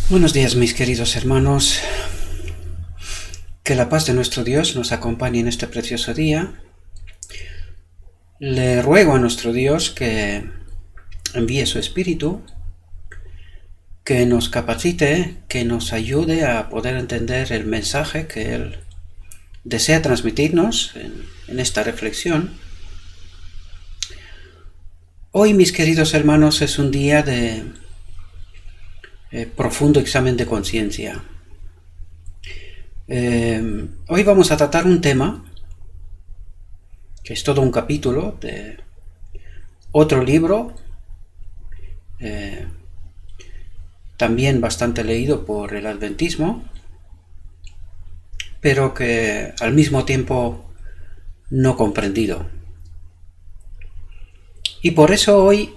Buenos días, mis queridos hermanos. Que la paz de nuestro Dios nos acompañe en este precioso día. Le ruego a nuestro Dios que envíe su Espíritu, que nos capacite, que nos ayude a poder entender el mensaje que Él desea transmitirnos en esta reflexión. Hoy, mis queridos hermanos, es un día de profundo examen de conciencia. Hoy vamos a tratar un tema que es todo un capítulo de otro libro, también bastante leído por el adventismo, pero que al mismo tiempo no comprendido. Y por eso hoy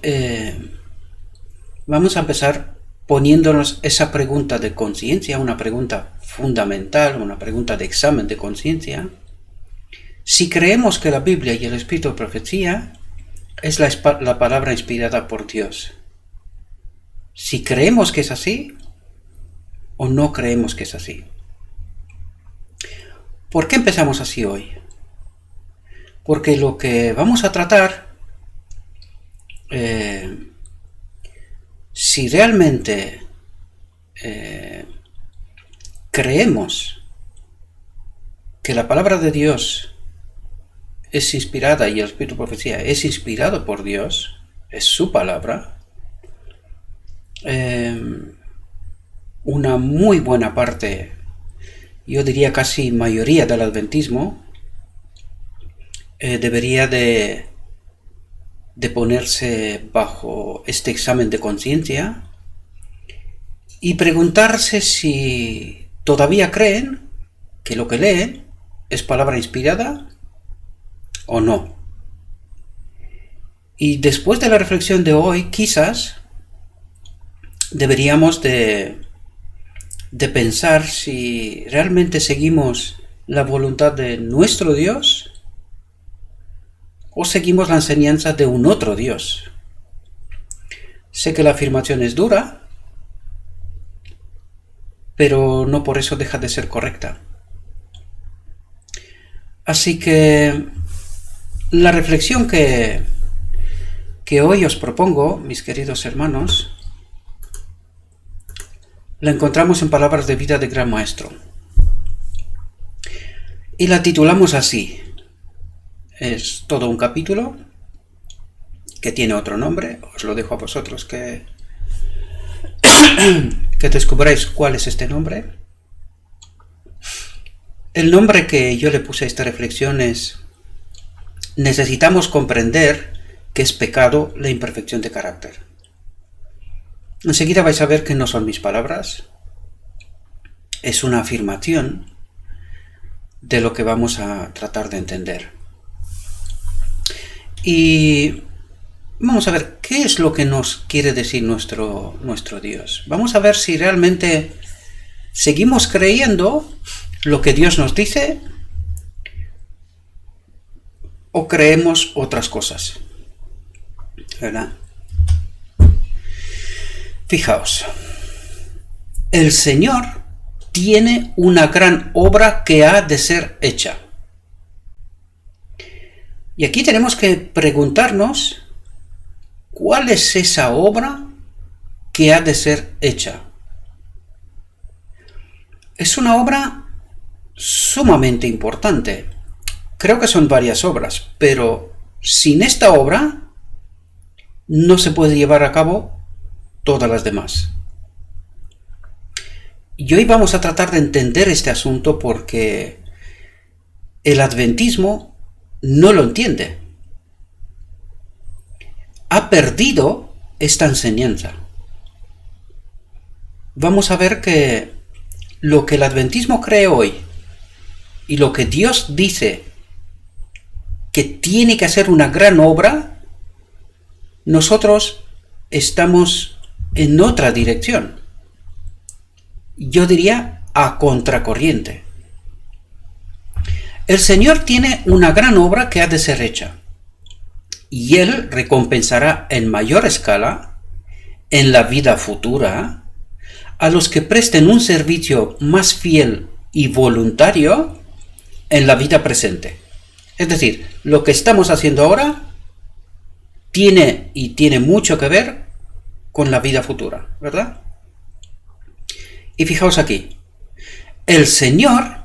vamos a empezar poniéndonos esa pregunta de conciencia, una pregunta fundamental, una pregunta de examen de conciencia. Si creemos que la Biblia y el Espíritu de Profecía es la palabra inspirada por Dios, si creemos que es así o no creemos que es así. ¿Por qué empezamos así hoy? Porque lo que vamos a tratar, si realmente creemos que la palabra de Dios es inspirada y el Espíritu de Profecía es inspirado por Dios, es su palabra, una muy buena parte, yo diría casi mayoría del adventismo, debería de ponerse bajo este examen de conciencia y preguntarse si todavía creen que lo que leen es palabra inspirada o no. Y después de la reflexión de hoy, quizás deberíamos de pensar si realmente seguimos la voluntad de nuestro Dios o seguimos la enseñanza de un otro Dios. Sé que la afirmación es dura, pero no por eso deja de ser correcta. Así que la reflexión que hoy os propongo, mis queridos hermanos, la encontramos en Palabras de Vida del Gran Maestro. Y la titulamos así. Es todo un capítulo que tiene otro nombre. Os lo dejo a vosotros que descubráis cuál es este nombre. El nombre que yo le puse a esta reflexión es: necesitamos comprender que es pecado la imperfección de carácter. Enseguida vais a ver que no son mis palabras, es una afirmación de lo que vamos a tratar de entender. Y vamos a ver qué es lo que nos quiere decir nuestro Dios. Vamos a ver si realmente seguimos creyendo lo que Dios nos dice o creemos otras cosas, ¿verdad? Fijaos, el Señor tiene una gran obra que ha de ser hecha. Y aquí tenemos que preguntarnos cuál es esa obra que ha de ser hecha. Es una obra sumamente importante. Creo que son varias obras, pero sin esta obra no se puede llevar a cabo todas las demás. Y hoy vamos a tratar de entender este asunto porque el adventismo no lo entiende. Ha perdido esta enseñanza. Vamos a ver que lo que el adventismo cree hoy y lo que Dios dice que tiene que hacer una gran obra, nosotros estamos en otra dirección. Yo diría a contracorriente. El Señor tiene una gran obra que ha de ser hecha, y Él recompensará en mayor escala, en la vida futura, a los que presten un servicio más fiel y voluntario en la vida presente. Es decir, lo que estamos haciendo ahora tiene mucho que ver con la vida futura, ¿verdad? Y fijaos aquí, el Señor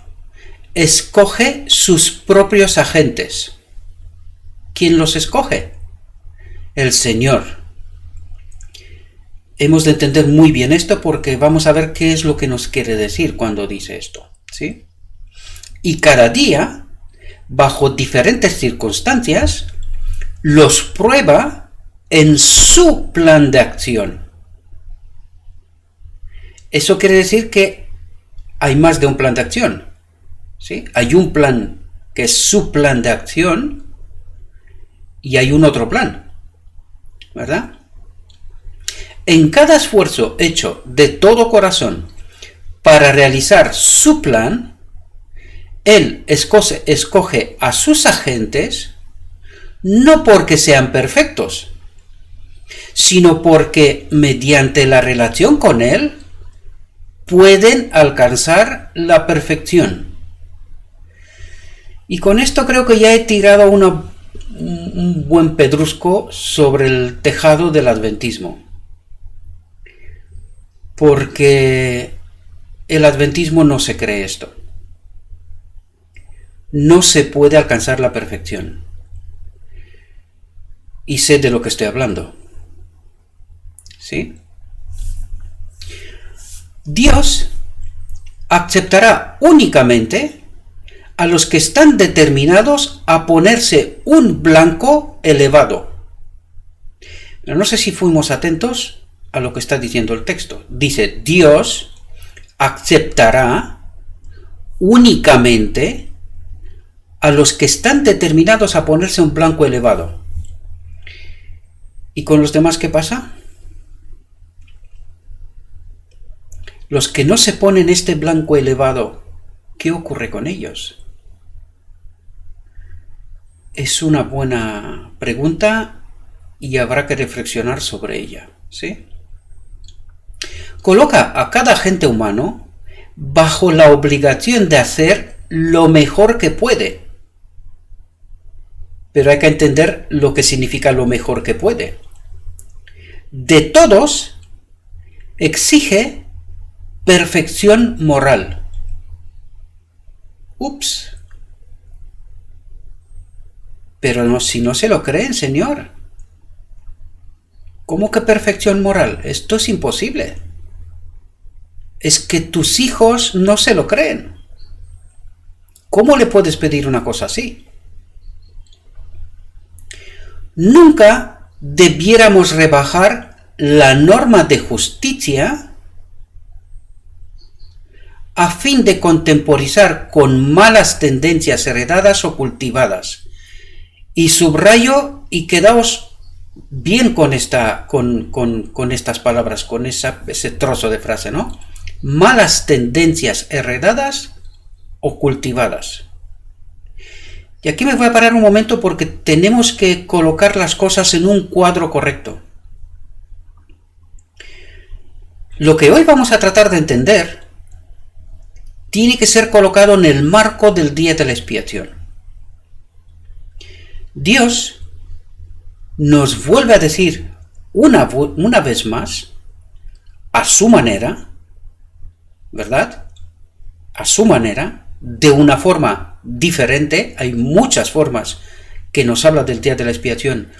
escoge sus propios agentes. ¿Quién los escoge? El Señor. Hemos de entender muy bien esto porque vamos a ver qué es lo que nos quiere decir cuando dice esto, ¿sí? Y cada día, bajo diferentes circunstancias, los prueba en su plan de acción. Eso quiere decir que hay más de un plan de acción, ¿sí? Hay un plan que es su plan de acción y hay un otro plan, ¿verdad? En cada esfuerzo hecho de todo corazón para realizar su plan, Él escoge a sus agentes no porque sean perfectos, sino porque mediante la relación con Él pueden alcanzar la perfección. Y con esto creo que ya he tirado un buen pedrusco sobre el tejado del adventismo. Porque el adventismo no se cree esto. No se puede alcanzar la perfección. Y sé de lo que estoy hablando. ¿Sí? Dios aceptará únicamente a los que están determinados a ponerse un blanco elevado. Pero no sé si fuimos atentos a lo que está diciendo el texto. Dice, Dios aceptará únicamente a los que están determinados a ponerse un blanco elevado. ¿Y con los demás qué pasa? Los que no se ponen este blanco elevado, ¿qué ocurre con ellos? Es una buena pregunta y habrá que reflexionar sobre ella, ¿sí? Coloca a cada agente humano bajo la obligación de hacer lo mejor que puede. Pero hay que entender lo que significa lo mejor que puede. De todos, exige perfección moral. Ups. Pero no, si no se lo creen, Señor. ¿Cómo que perfección moral? Esto es imposible. Es que tus hijos no se lo creen. ¿Cómo le puedes pedir una cosa así? Nunca debiéramos rebajar la norma de justicia a fin de contemporizar con malas tendencias heredadas o cultivadas. Y subrayo y quedaos bien con estas palabras, con ese trozo de frase, ¿no? Malas tendencias heredadas o cultivadas. Y aquí me voy a parar un momento porque tenemos que colocar las cosas en un cuadro correcto. Lo que hoy vamos a tratar de entender tiene que ser colocado en el marco del día de la expiación. Dios nos vuelve a decir una vez más, a su manera, ¿verdad? A su manera, de una forma diferente. Hay muchas formas que nos habla del día de la expiación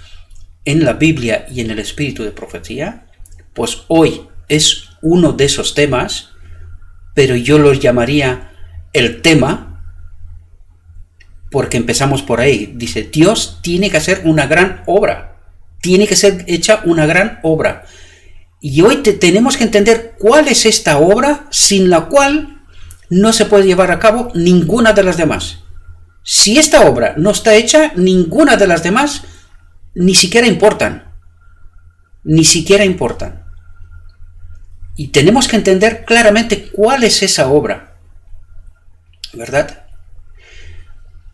en la Biblia y en el espíritu de profecía. Pues hoy es uno de esos temas, pero yo lo llamaría el tema, porque empezamos por ahí. Dice, Dios tiene que hacer una gran obra, tiene que ser hecha una gran obra. Y hoy tenemos que entender cuál es esta obra sin la cual no se puede llevar a cabo ninguna de las demás. Si esta obra no está hecha, ninguna de las demás ni siquiera importan. Ni siquiera importan. Y tenemos que entender claramente cuál es esa obra, ¿verdad?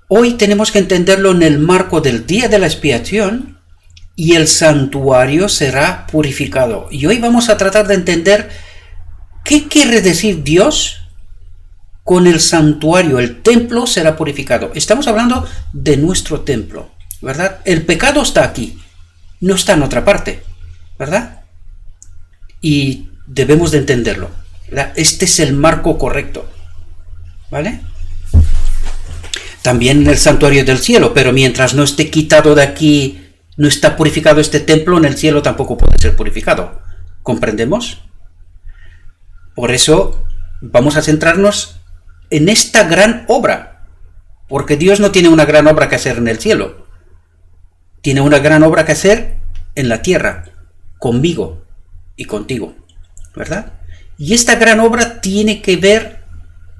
Hoy tenemos que entenderlo en el marco del día de la expiación y el santuario será purificado. Y hoy vamos a tratar de entender ¿Qué quiere decir Dios con el santuario? El templo será purificado. Estamos hablando de nuestro templo, ¿verdad? El pecado está aquí, no está en otra parte, ¿verdad? Y debemos de entenderlo, ¿verdad? Este es el marco correcto, ¿vale? También en el santuario del cielo, pero mientras no esté quitado de aquí, no está purificado este templo, en el cielo tampoco puede ser purificado. ¿Comprendemos? Por eso vamos a centrarnos en esta gran obra, porque Dios no tiene una gran obra que hacer en el cielo, tiene una gran obra que hacer en la tierra, conmigo y contigo, ¿verdad? Y esta gran obra tiene que ver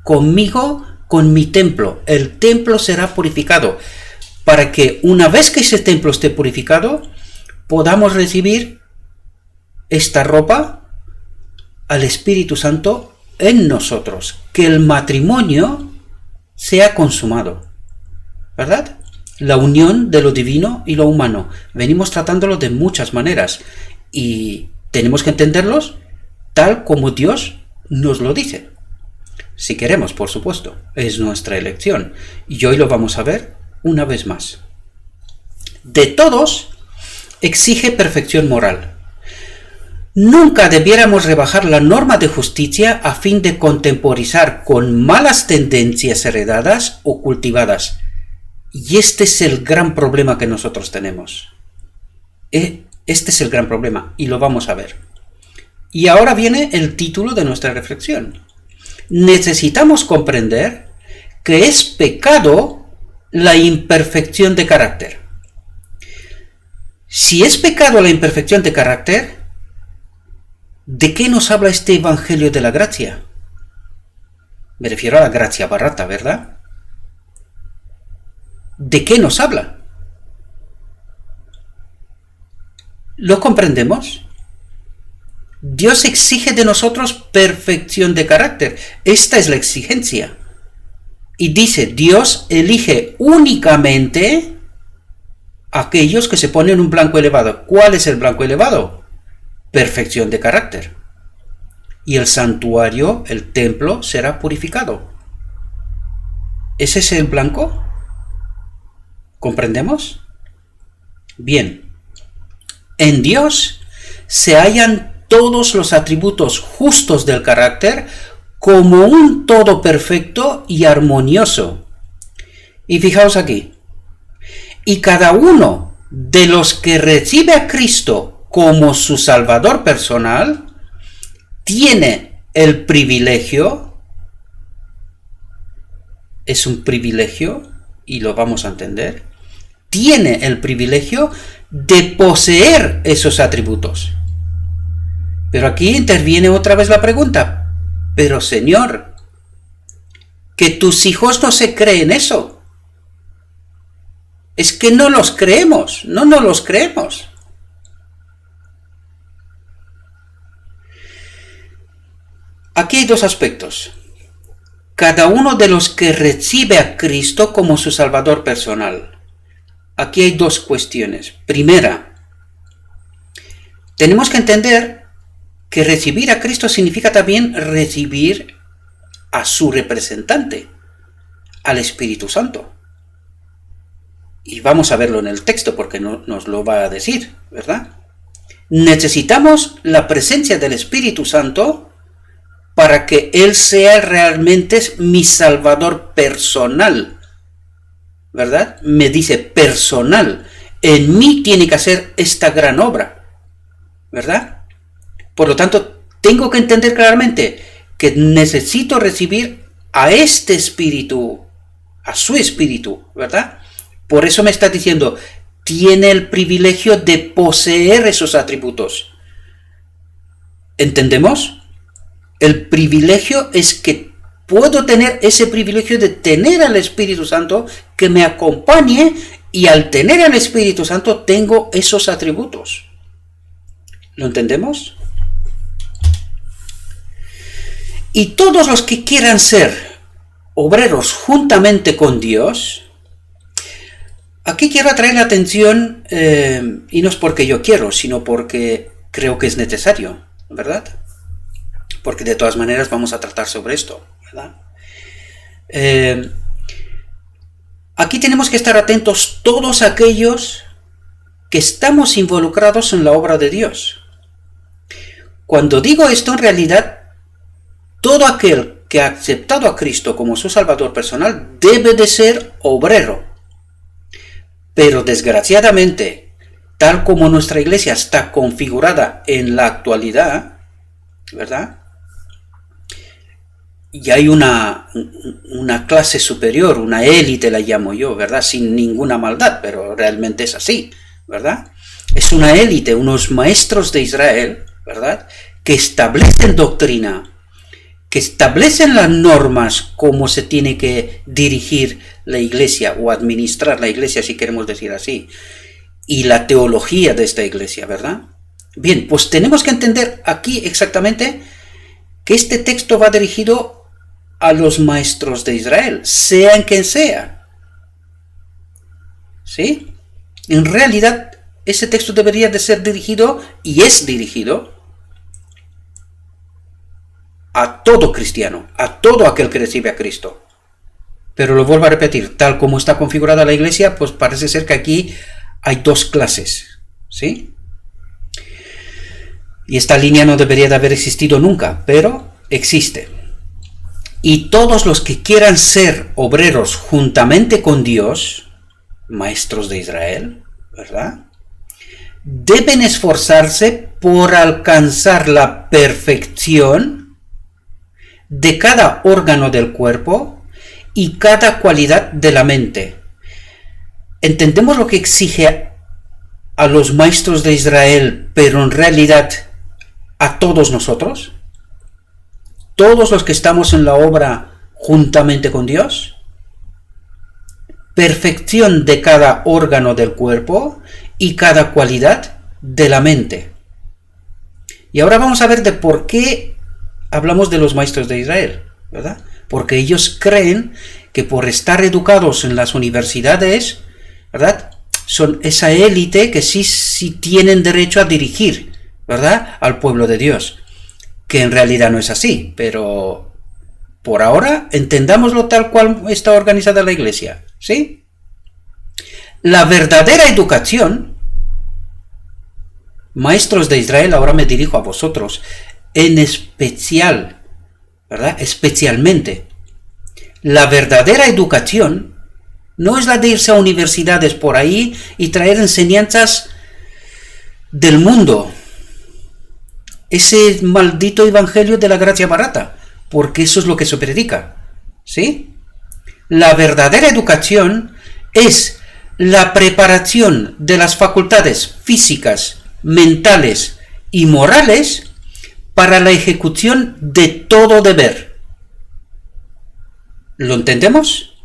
conmigo, con mi templo. El templo será purificado, para que una vez que ese templo esté purificado, podamos recibir esta ropa al Espíritu Santo en nosotros, que el matrimonio sea consumado, ¿verdad? La unión de lo divino y lo humano. Venimos tratándolo de muchas maneras y tenemos que entenderlos tal como Dios nos lo dice. Si queremos, por supuesto, es nuestra elección. Y hoy lo vamos a ver una vez más. De todos exige perfección moral. Nunca debiéramos rebajar la norma de justicia a fin de contemporizar con malas tendencias heredadas o cultivadas. Y este es el gran problema que nosotros tenemos. Este es el gran problema y lo vamos a ver. Y ahora viene el título de nuestra reflexión. Necesitamos comprender que es pecado la imperfección de carácter. Si es pecado la imperfección de carácter, ¿de qué nos habla este Evangelio de la Gracia? Me refiero a la gracia barata, ¿verdad? ¿De qué nos habla? ¿Lo comprendemos? Dios exige de nosotros perfección de carácter. Esta es la exigencia. Y dice, Dios elige únicamente a aquellos que se ponen un blanco elevado. ¿Cuál es el blanco elevado? Perfección de carácter. Y el santuario, el templo, será purificado. ¿Ese es el blanco? ¿Comprendemos? Bien. En Dios se hallan todos los atributos justos del carácter como un todo perfecto y armonioso. Y fijaos aquí. Y cada uno de los que recibe a Cristo como su Salvador personal tiene el privilegio, es un privilegio y lo vamos a entender, tiene el privilegio de poseer esos atributos. Pero aquí interviene otra vez la pregunta, pero Señor, que tus hijos no se creen eso. Es que no los creemos, no los creemos. Aquí hay dos aspectos. Cada uno de los que recibe a Cristo como su Salvador personal. Aquí hay dos cuestiones. Primera, tenemos que entender que recibir a Cristo significa también recibir a su representante, al Espíritu Santo. Y vamos a verlo en el texto porque nos lo va a decir, ¿verdad? Necesitamos la presencia del Espíritu Santo para que Él sea realmente mi Salvador personal, ¿verdad? Me dice personal. En mí tiene que hacer esta gran obra, ¿verdad? Por lo tanto, tengo que entender claramente que necesito recibir a este Espíritu, a su Espíritu, ¿verdad? Por eso me está diciendo, tiene el privilegio de poseer esos atributos. ¿Entendemos? El privilegio es que puedo tener ese privilegio de tener al Espíritu Santo que me acompañe y al tener al Espíritu Santo tengo esos atributos. ¿Lo entendemos? Y todos los que quieran ser obreros juntamente con Dios, aquí quiero atraer la atención, y no es porque yo quiero, sino porque creo que es necesario, ¿verdad? porque de todas maneras vamos a tratar sobre esto, ¿verdad? Aquí tenemos que estar atentos todos aquellos que estamos involucrados en la obra de Dios. Cuando digo esto, en realidad, todo aquel que ha aceptado a Cristo como su Salvador personal debe de ser obrero. Pero desgraciadamente, tal como nuestra iglesia está configurada en la actualidad, ¿verdad? Y hay una clase superior, una élite la llamo yo, ¿verdad? Sin ninguna maldad, pero realmente es así, ¿verdad? Es una élite, unos maestros de Israel, ¿verdad? Que establecen doctrina, que establecen las normas cómo se tiene que dirigir la iglesia o administrar la iglesia, si queremos decir así, y la teología de esta iglesia, ¿verdad? Bien, pues tenemos que entender aquí exactamente que este texto va dirigido a los maestros de Israel, sean quien sea. ¿Sí? En realidad, ese texto debería de ser dirigido, y es dirigido, a todo cristiano, a todo aquel que recibe a Cristo. Pero lo vuelvo a repetir, tal como está configurada la iglesia, pues parece ser que aquí hay dos clases. ¿Sí? Y esta línea no debería de haber existido nunca, pero existe. Y todos los que quieran ser obreros juntamente con Dios, maestros de Israel, ¿verdad? Deben esforzarse por alcanzar la perfección de cada órgano del cuerpo y cada cualidad de la mente. ¿Entendemos lo que exige a los maestros de Israel, pero en realidad a todos nosotros? Todos los que estamos en la obra juntamente con Dios, perfección de cada órgano del cuerpo y cada cualidad de la mente. Y ahora vamos a ver de por qué hablamos de los maestros de Israel, ¿verdad? Porque ellos creen que por estar educados en las universidades, ¿verdad?, son esa élite que sí tienen derecho a dirigir, ¿verdad?, al pueblo de Dios. Que en realidad no es así, pero por ahora entendámoslo tal cual está organizada la iglesia, ¿sí? La verdadera educación, maestros de Israel, ahora me dirijo a vosotros, en especial, ¿verdad? Especialmente, la verdadera educación no es la de irse a universidades por ahí y traer enseñanzas del mundo, ese maldito evangelio de la gracia barata, porque eso es lo que se predica, ¿sí? La verdadera educación es la preparación de las facultades físicas, mentales y morales para la ejecución de todo deber. ¿Lo entendemos?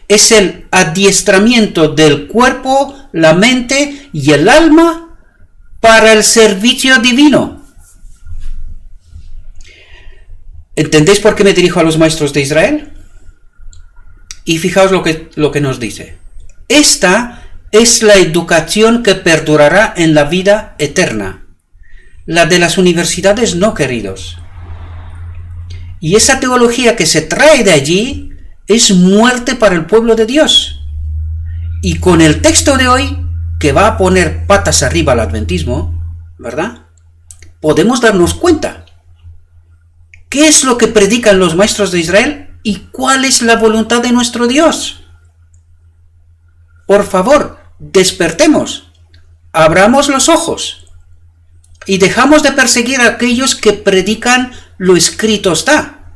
Es el adiestramiento del cuerpo, la mente y el alma para el servicio divino. ¿Entendéis por qué me dirijo a los maestros de Israel? Y fijaos lo que nos dice. Esta es la educación que perdurará en la vida eterna. La de las universidades no, queridos. Y esa teología que se trae de allí es muerte para el pueblo de Dios. Y con el texto de hoy, que va a poner patas arriba al adventismo, ¿verdad?, podemos darnos cuenta. ¿Qué es lo que predican los maestros de Israel y cuál es la voluntad de nuestro Dios? Por favor, despertemos, abramos los ojos y dejamos de perseguir a aquellos que predican lo escrito está.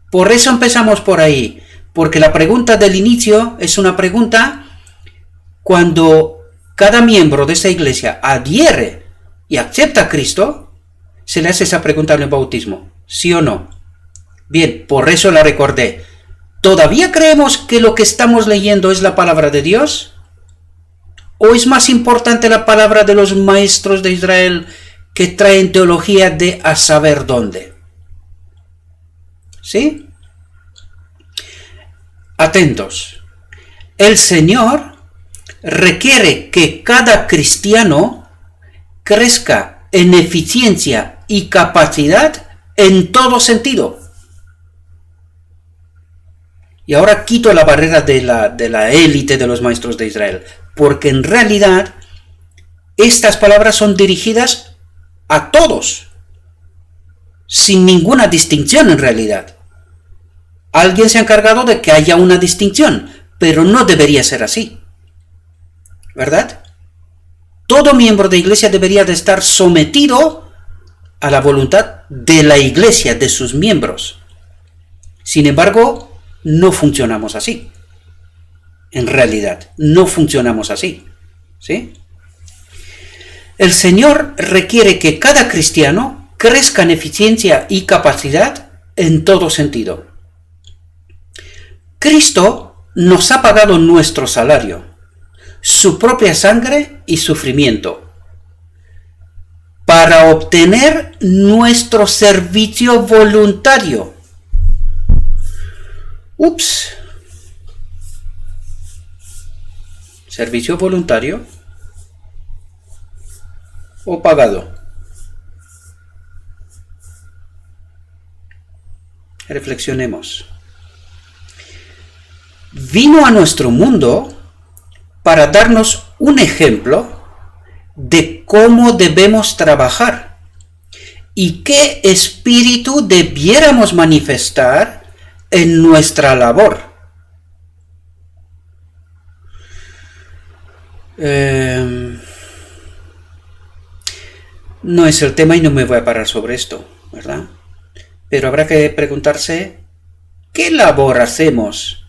Por eso empezamos por ahí, porque la pregunta del inicio es una pregunta cuando cada miembro de esta iglesia adhiere y acepta a Cristo, se le hace esa pregunta en el bautismo. ¿Sí o no? Bien, por eso la recordé. ¿Todavía creemos que lo que estamos leyendo es la palabra de Dios? ¿O es más importante la palabra de los maestros de Israel que traen teología de a saber dónde? ¿Sí? Atentos. El Señor requiere que cada cristiano crezca en eficiencia y capacidad en todo sentido. Y ahora quito la barrera de la élite de los maestros de Israel, porque en realidad estas palabras son dirigidas a todos, sin ninguna distinción en realidad. Alguien se ha encargado de que haya una distinción, pero no debería ser así, ¿verdad? Todo miembro de iglesia debería de estar sometido a la voluntad de la iglesia, de sus miembros. Sin embargo, no funcionamos así. En realidad, no funcionamos así, ¿sí? El Señor requiere que cada cristiano crezca en eficiencia y capacidad en todo sentido. Cristo nos ha pagado nuestro salario, su propia sangre y sufrimiento, para obtener nuestro servicio voluntario. ¿Servicio voluntario o pagado? Reflexionemos. Vino a nuestro mundo para darnos un ejemplo de cómo debemos trabajar y qué espíritu debiéramos manifestar en nuestra labor. No es el tema y no me voy a parar sobre esto, ¿verdad? Pero habrá que preguntarse, ¿qué labor hacemos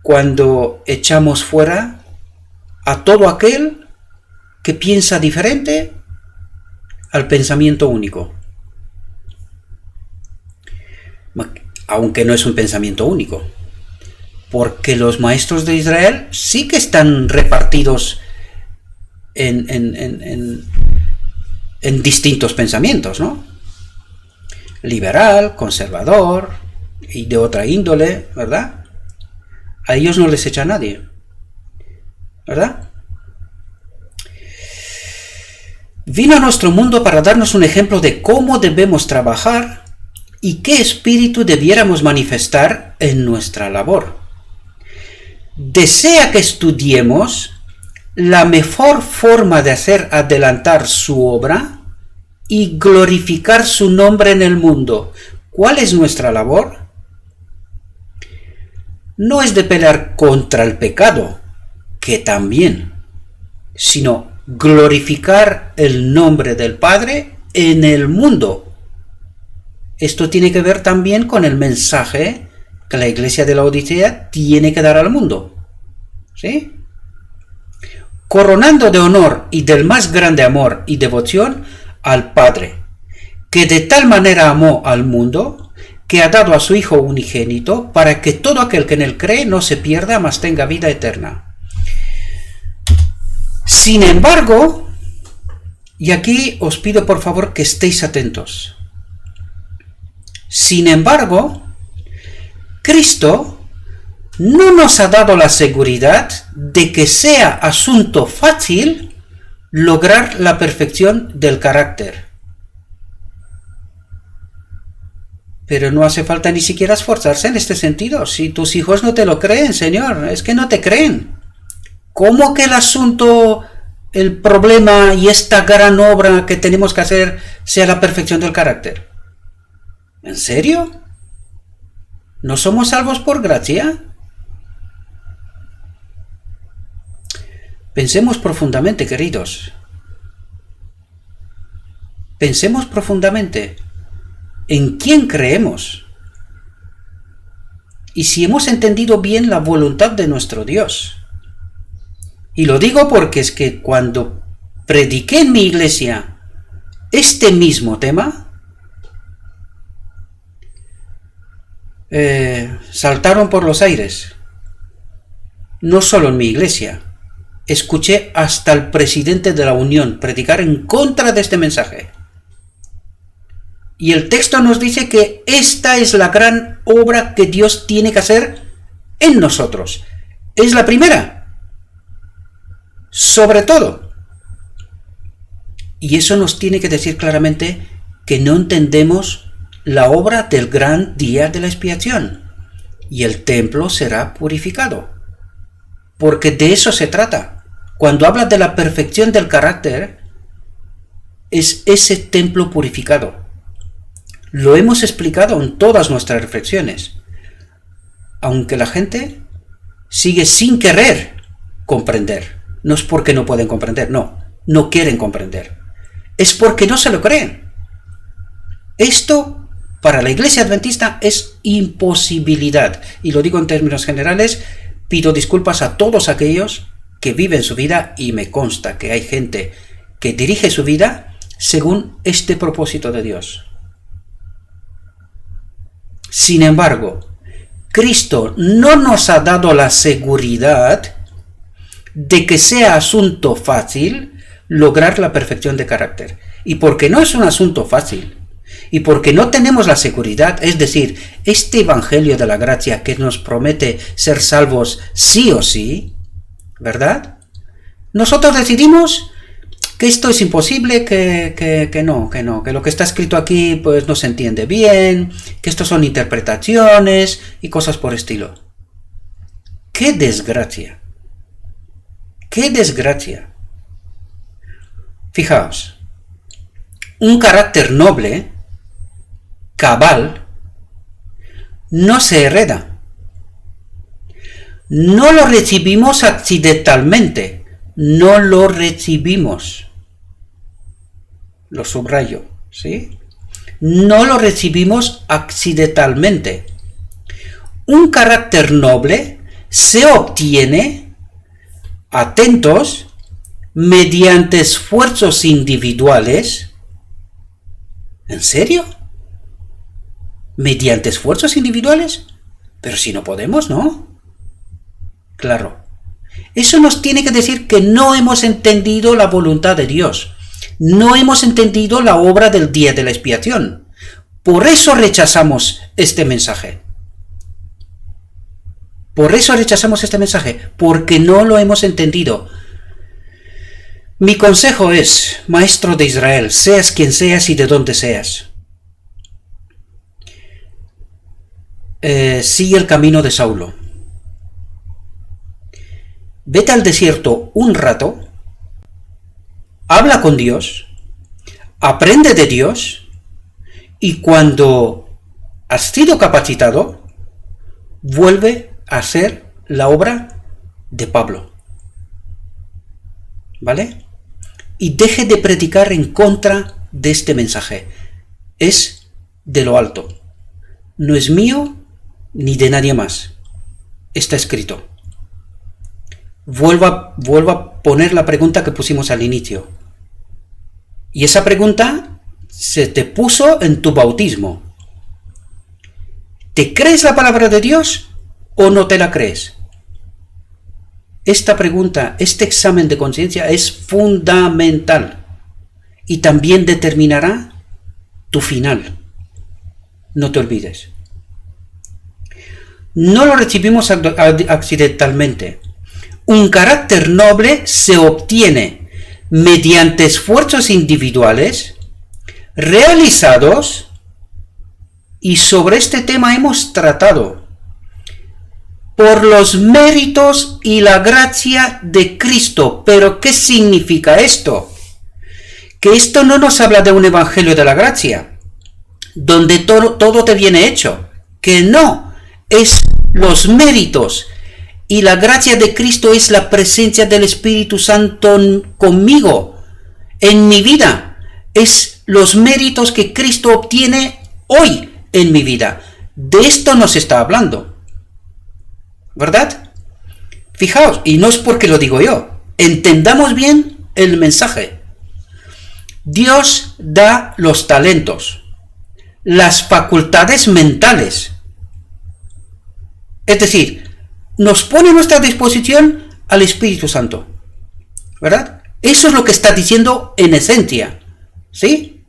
cuando echamos fuera a todo aquel que piensa diferente al pensamiento único? Aunque no es un pensamiento único, porque los maestros de Israel sí que están repartidos en distintos pensamientos, ¿no? Liberal, conservador y de otra índole, ¿verdad? A ellos no les echa nadie, ¿verdad? Vino a nuestro mundo para darnos un ejemplo de cómo debemos trabajar y qué espíritu debiéramos manifestar en nuestra labor. Desea que estudiemos la mejor forma de hacer adelantar su obra y glorificar su nombre en el mundo. ¿Cuál es nuestra labor? No es de pelear contra el pecado, que también, sino glorificar el nombre del Padre en el mundo. Esto tiene que ver también con el mensaje que la iglesia de la Odisea tiene que dar al mundo, ¿sí? Coronando de honor y del más grande amor y devoción al Padre, que de tal manera amó al mundo, que ha dado a su Hijo unigénito, para que todo aquel que en él cree no se pierda, mas tenga vida eterna. Sin embargo, y aquí os pido por favor que estéis atentos, sin embargo, Cristo no nos ha dado la seguridad de que sea asunto fácil lograr la perfección del carácter. Pero no hace falta ni siquiera esforzarse en este sentido. Si tus hijos no te lo creen, Señor, es que no te creen. ¿Cómo que el asunto, el problema y esta gran obra que tenemos que hacer sea la perfección del carácter? ¿En serio? ¿No somos salvos por gracia? Pensemos profundamente, queridos. Pensemos profundamente en quién creemos y si hemos entendido bien la voluntad de nuestro Dios. Y lo digo porque es que cuando prediqué en mi iglesia este mismo tema, saltaron por los aires. No solo en mi iglesia. Escuché hasta el presidente de la Unión predicar en contra de este mensaje. Y el texto nos dice que esta es la gran obra que Dios tiene que hacer en nosotros. Es la primera. Sobre todo. Y eso nos tiene que decir claramente que no entendemos la obra del gran día de la expiación y el templo será purificado. Porque de eso se trata. Cuando habla de la perfección del carácter, es ese templo purificado. Lo hemos explicado en todas nuestras reflexiones. Aunque la gente sigue sin querer comprender. No es porque no pueden comprender, no quieren comprender. Es porque no se lo creen. Esto para la Iglesia Adventista es imposibilidad. Y lo digo en términos generales, pido disculpas a todos aquellos que viven su vida, y me consta que hay gente que dirige su vida según este propósito de Dios. Sin embargo, Cristo no nos ha dado la seguridad de que sea asunto fácil lograr la perfección de carácter. Y porque no es un asunto fácil, y porque no tenemos la seguridad, es decir, este evangelio de la gracia que nos promete ser salvos sí o sí, ¿verdad? Nosotros decidimos que esto es imposible, que lo que está escrito aquí pues no se entiende bien, que esto son interpretaciones y cosas por estilo. ¡Qué desgracia! ¡Qué desgracia! Fijaos, un carácter noble, cabal, no se hereda. No lo recibimos accidentalmente, no lo recibimos. Lo subrayo, ¿sí? No lo recibimos accidentalmente. Un carácter noble se obtiene, atentos, mediante esfuerzos individuales. ¿En serio? ¿Mediante esfuerzos individuales? Pero si no podemos, ¿no? Claro. Eso nos tiene que decir que no hemos entendido la voluntad de Dios. No hemos entendido la obra del día de la expiación. Por eso rechazamos este mensaje. Por eso rechazamos este mensaje, porque no lo hemos entendido. Mi consejo es, maestro de Israel, seas quien seas y de donde seas, sigue el camino de Saulo. Vete al desierto un rato, habla con Dios, aprende de Dios, y cuando has sido capacitado, vuelve a hacer la obra de Pablo. ¿Vale? Y deje de predicar en contra de este mensaje. Es de lo alto. No es mío ni de nadie más. Está escrito. Vuelvo a poner la pregunta que pusimos al inicio. Y esa pregunta se te puso en tu bautismo. ¿Te crees la palabra de Dios o no te la crees? Esta pregunta, este examen de conciencia es fundamental y también determinará tu final. No te olvides. No lo recibimos accidentalmente. Un carácter noble se obtiene mediante esfuerzos individuales realizados, y sobre este tema hemos tratado, por los méritos y la gracia de Cristo. ¿Pero qué significa esto? Que esto no nos habla de un evangelio de la gracia, donde todo te viene hecho. Que no, es los méritos y la gracia de Cristo, es la presencia del Espíritu Santo conmigo, en mi vida. Es los méritos que Cristo obtiene hoy en mi vida. De esto nos está hablando. ¿Verdad? Fijaos, y no es porque lo digo yo, entendamos bien el mensaje. Dios da los talentos, las facultades mentales. Es decir, nos pone a nuestra disposición al Espíritu Santo. ¿Verdad? Eso es lo que está diciendo en esencia. ¿Sí?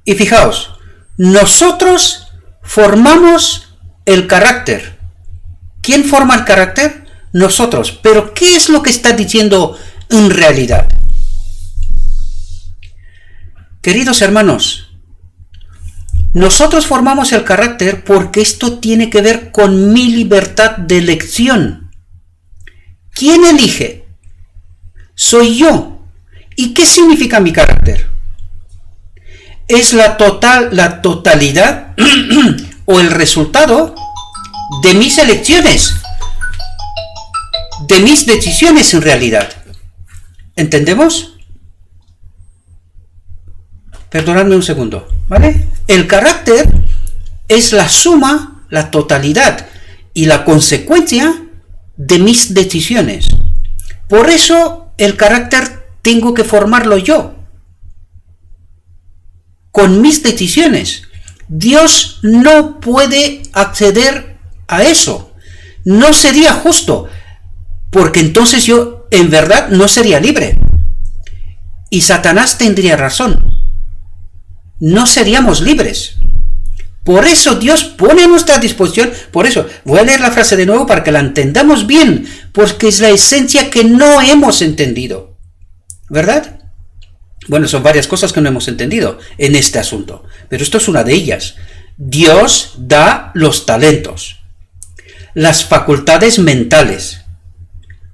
Y fijaos, nosotros formamos el carácter. ¿Quién forma el carácter? Nosotros. Pero ¿qué es lo que está diciendo en realidad? Queridos hermanos, Nosotros formamos el carácter porque esto tiene que ver con mi libertad de elección. ¿Quién elige? Soy yo. ¿Y qué significa mi carácter? Es la totalidad o el resultado de mis elecciones, de mis decisiones en realidad. ¿Entendemos? Perdonadme un segundo, ¿vale? El carácter es la suma, la totalidad y la consecuencia de mis decisiones. Por eso el carácter tengo que formarlo yo, con mis decisiones. Dios no puede acceder a eso. No sería justo, porque entonces yo en verdad no sería libre. Y Satanás tendría razón. No seríamos libres. Por eso Dios pone a nuestra disposición, por eso voy a leer la frase de nuevo para que la entendamos bien, porque es la esencia que no hemos entendido. ¿Verdad? Bueno, son varias cosas que no hemos entendido en este asunto, pero esto es una de ellas. Dios da los talentos, las facultades mentales.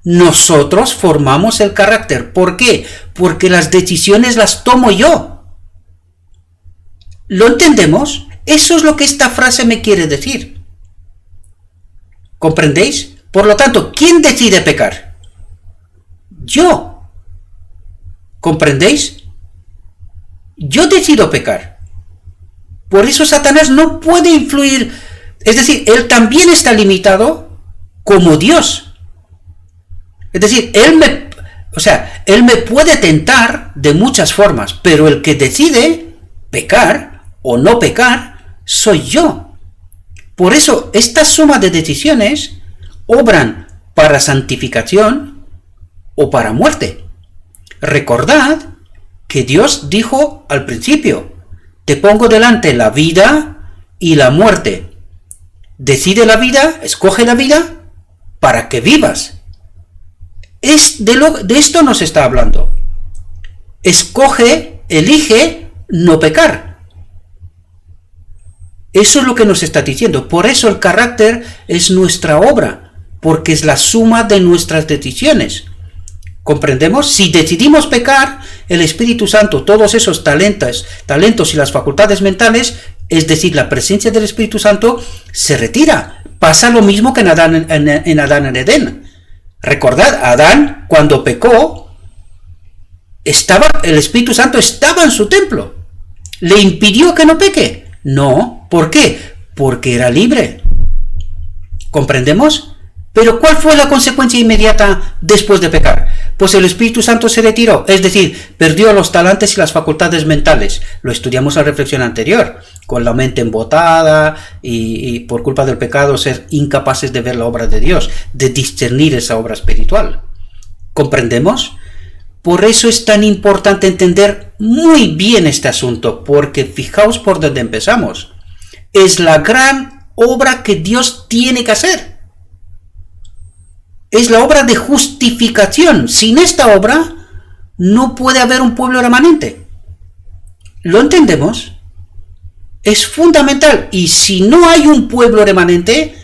Nosotros formamos el carácter. ¿Por qué? Porque las decisiones las tomo yo. ¿Lo entendemos? Eso es lo que esta frase me quiere decir. ¿Comprendéis? Por lo tanto, ¿quién decide pecar? Yo. ¿Comprendéis? Yo decido pecar. Por eso Satanás no puede influir. Es decir, él también está limitado como Dios. Es decir, él me puede tentar de muchas formas, pero el que decide pecar o no pecar soy yo. Por eso esta suma de decisiones obran para santificación o para muerte. Recordad que Dios dijo al principio: te pongo delante la vida y la muerte. Decide la vida, escoge la vida para que vivas. De esto nos está hablando. Escoge, elige no pecar. Eso es lo que nos está diciendo. Por eso el carácter es nuestra obra, porque es la suma de nuestras decisiones. ¿Comprendemos? Si decidimos pecar, el Espíritu Santo, todos esos talentos y las facultades mentales, es decir, la presencia del Espíritu Santo, se retira. Pasa lo mismo que en Adán en Edén. Recordad, Adán, cuando pecó, el Espíritu Santo estaba en su templo. ¿Le impidió que no peque? No. ¿Por qué? Porque era libre. ¿Comprendemos? Pero ¿cuál fue la consecuencia inmediata después de pecar? Pues el Espíritu Santo se retiró, es decir, perdió los talentos y las facultades mentales. Lo estudiamos en la reflexión anterior, con la mente embotada y por culpa del pecado ser incapaces de ver la obra de Dios, de discernir esa obra espiritual. ¿Comprendemos? Por eso es tan importante entender muy bien este asunto, porque fijaos por dónde empezamos. Es la gran obra que Dios tiene que hacer. Es la obra de justificación. Sin esta obra no puede haber un pueblo remanente. ¿Lo entendemos? Es fundamental. Y si no hay un pueblo remanente,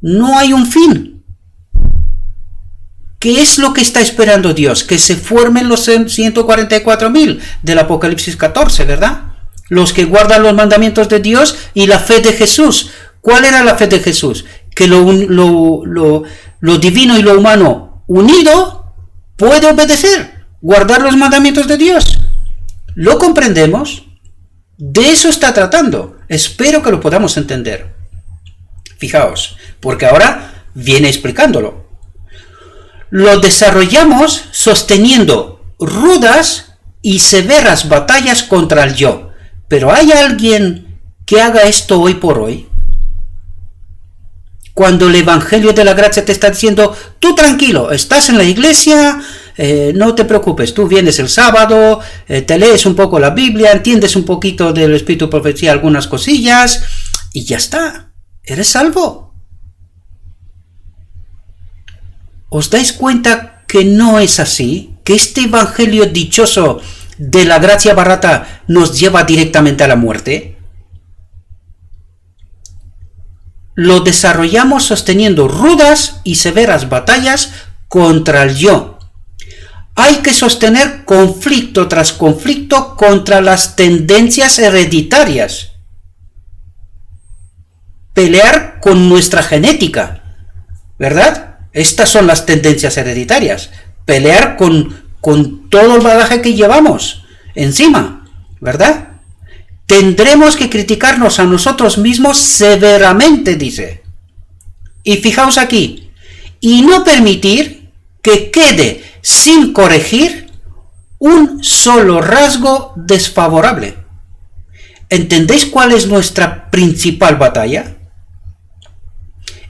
no hay un fin. ¿Qué es lo que está esperando Dios? Que se formen los 144.000 del Apocalipsis 14, ¿verdad? Los que guardan los mandamientos de Dios y la fe de Jesús. ¿Cuál era la fe de Jesús? Que lo divino y lo humano unido puede obedecer, guardar los mandamientos de Dios. ¿Lo comprendemos? De eso está tratando. Espero que lo podamos entender. Fijaos, porque ahora viene explicándolo. Lo desarrollamos sosteniendo rudas y severas batallas contra el yo. Pero ¿hay alguien que haga esto hoy por hoy? Cuando el Evangelio de la Gracia te está diciendo, tú tranquilo, estás en la iglesia, no te preocupes, tú vienes el sábado, te lees un poco la Biblia, entiendes un poquito del Espíritu de Profecía, algunas cosillas, y ya está, eres salvo. ¿Os dais cuenta que no es así? Que este Evangelio dichoso de la gracia barata nos lleva directamente a la muerte. lo desarrollamos sosteniendo rudas y severas batallas contra el yo. Hay que sostener conflicto tras conflicto contra las tendencias hereditarias. Pelear con nuestra genética, ¿verdad? Estas son las tendencias hereditarias. Pelear con todo el bagaje que llevamos encima, ¿verdad? Tendremos que criticarnos a nosotros mismos severamente, dice. Y fijaos aquí, y no permitir que quede sin corregir un solo rasgo desfavorable. ¿Entendéis cuál es nuestra principal batalla?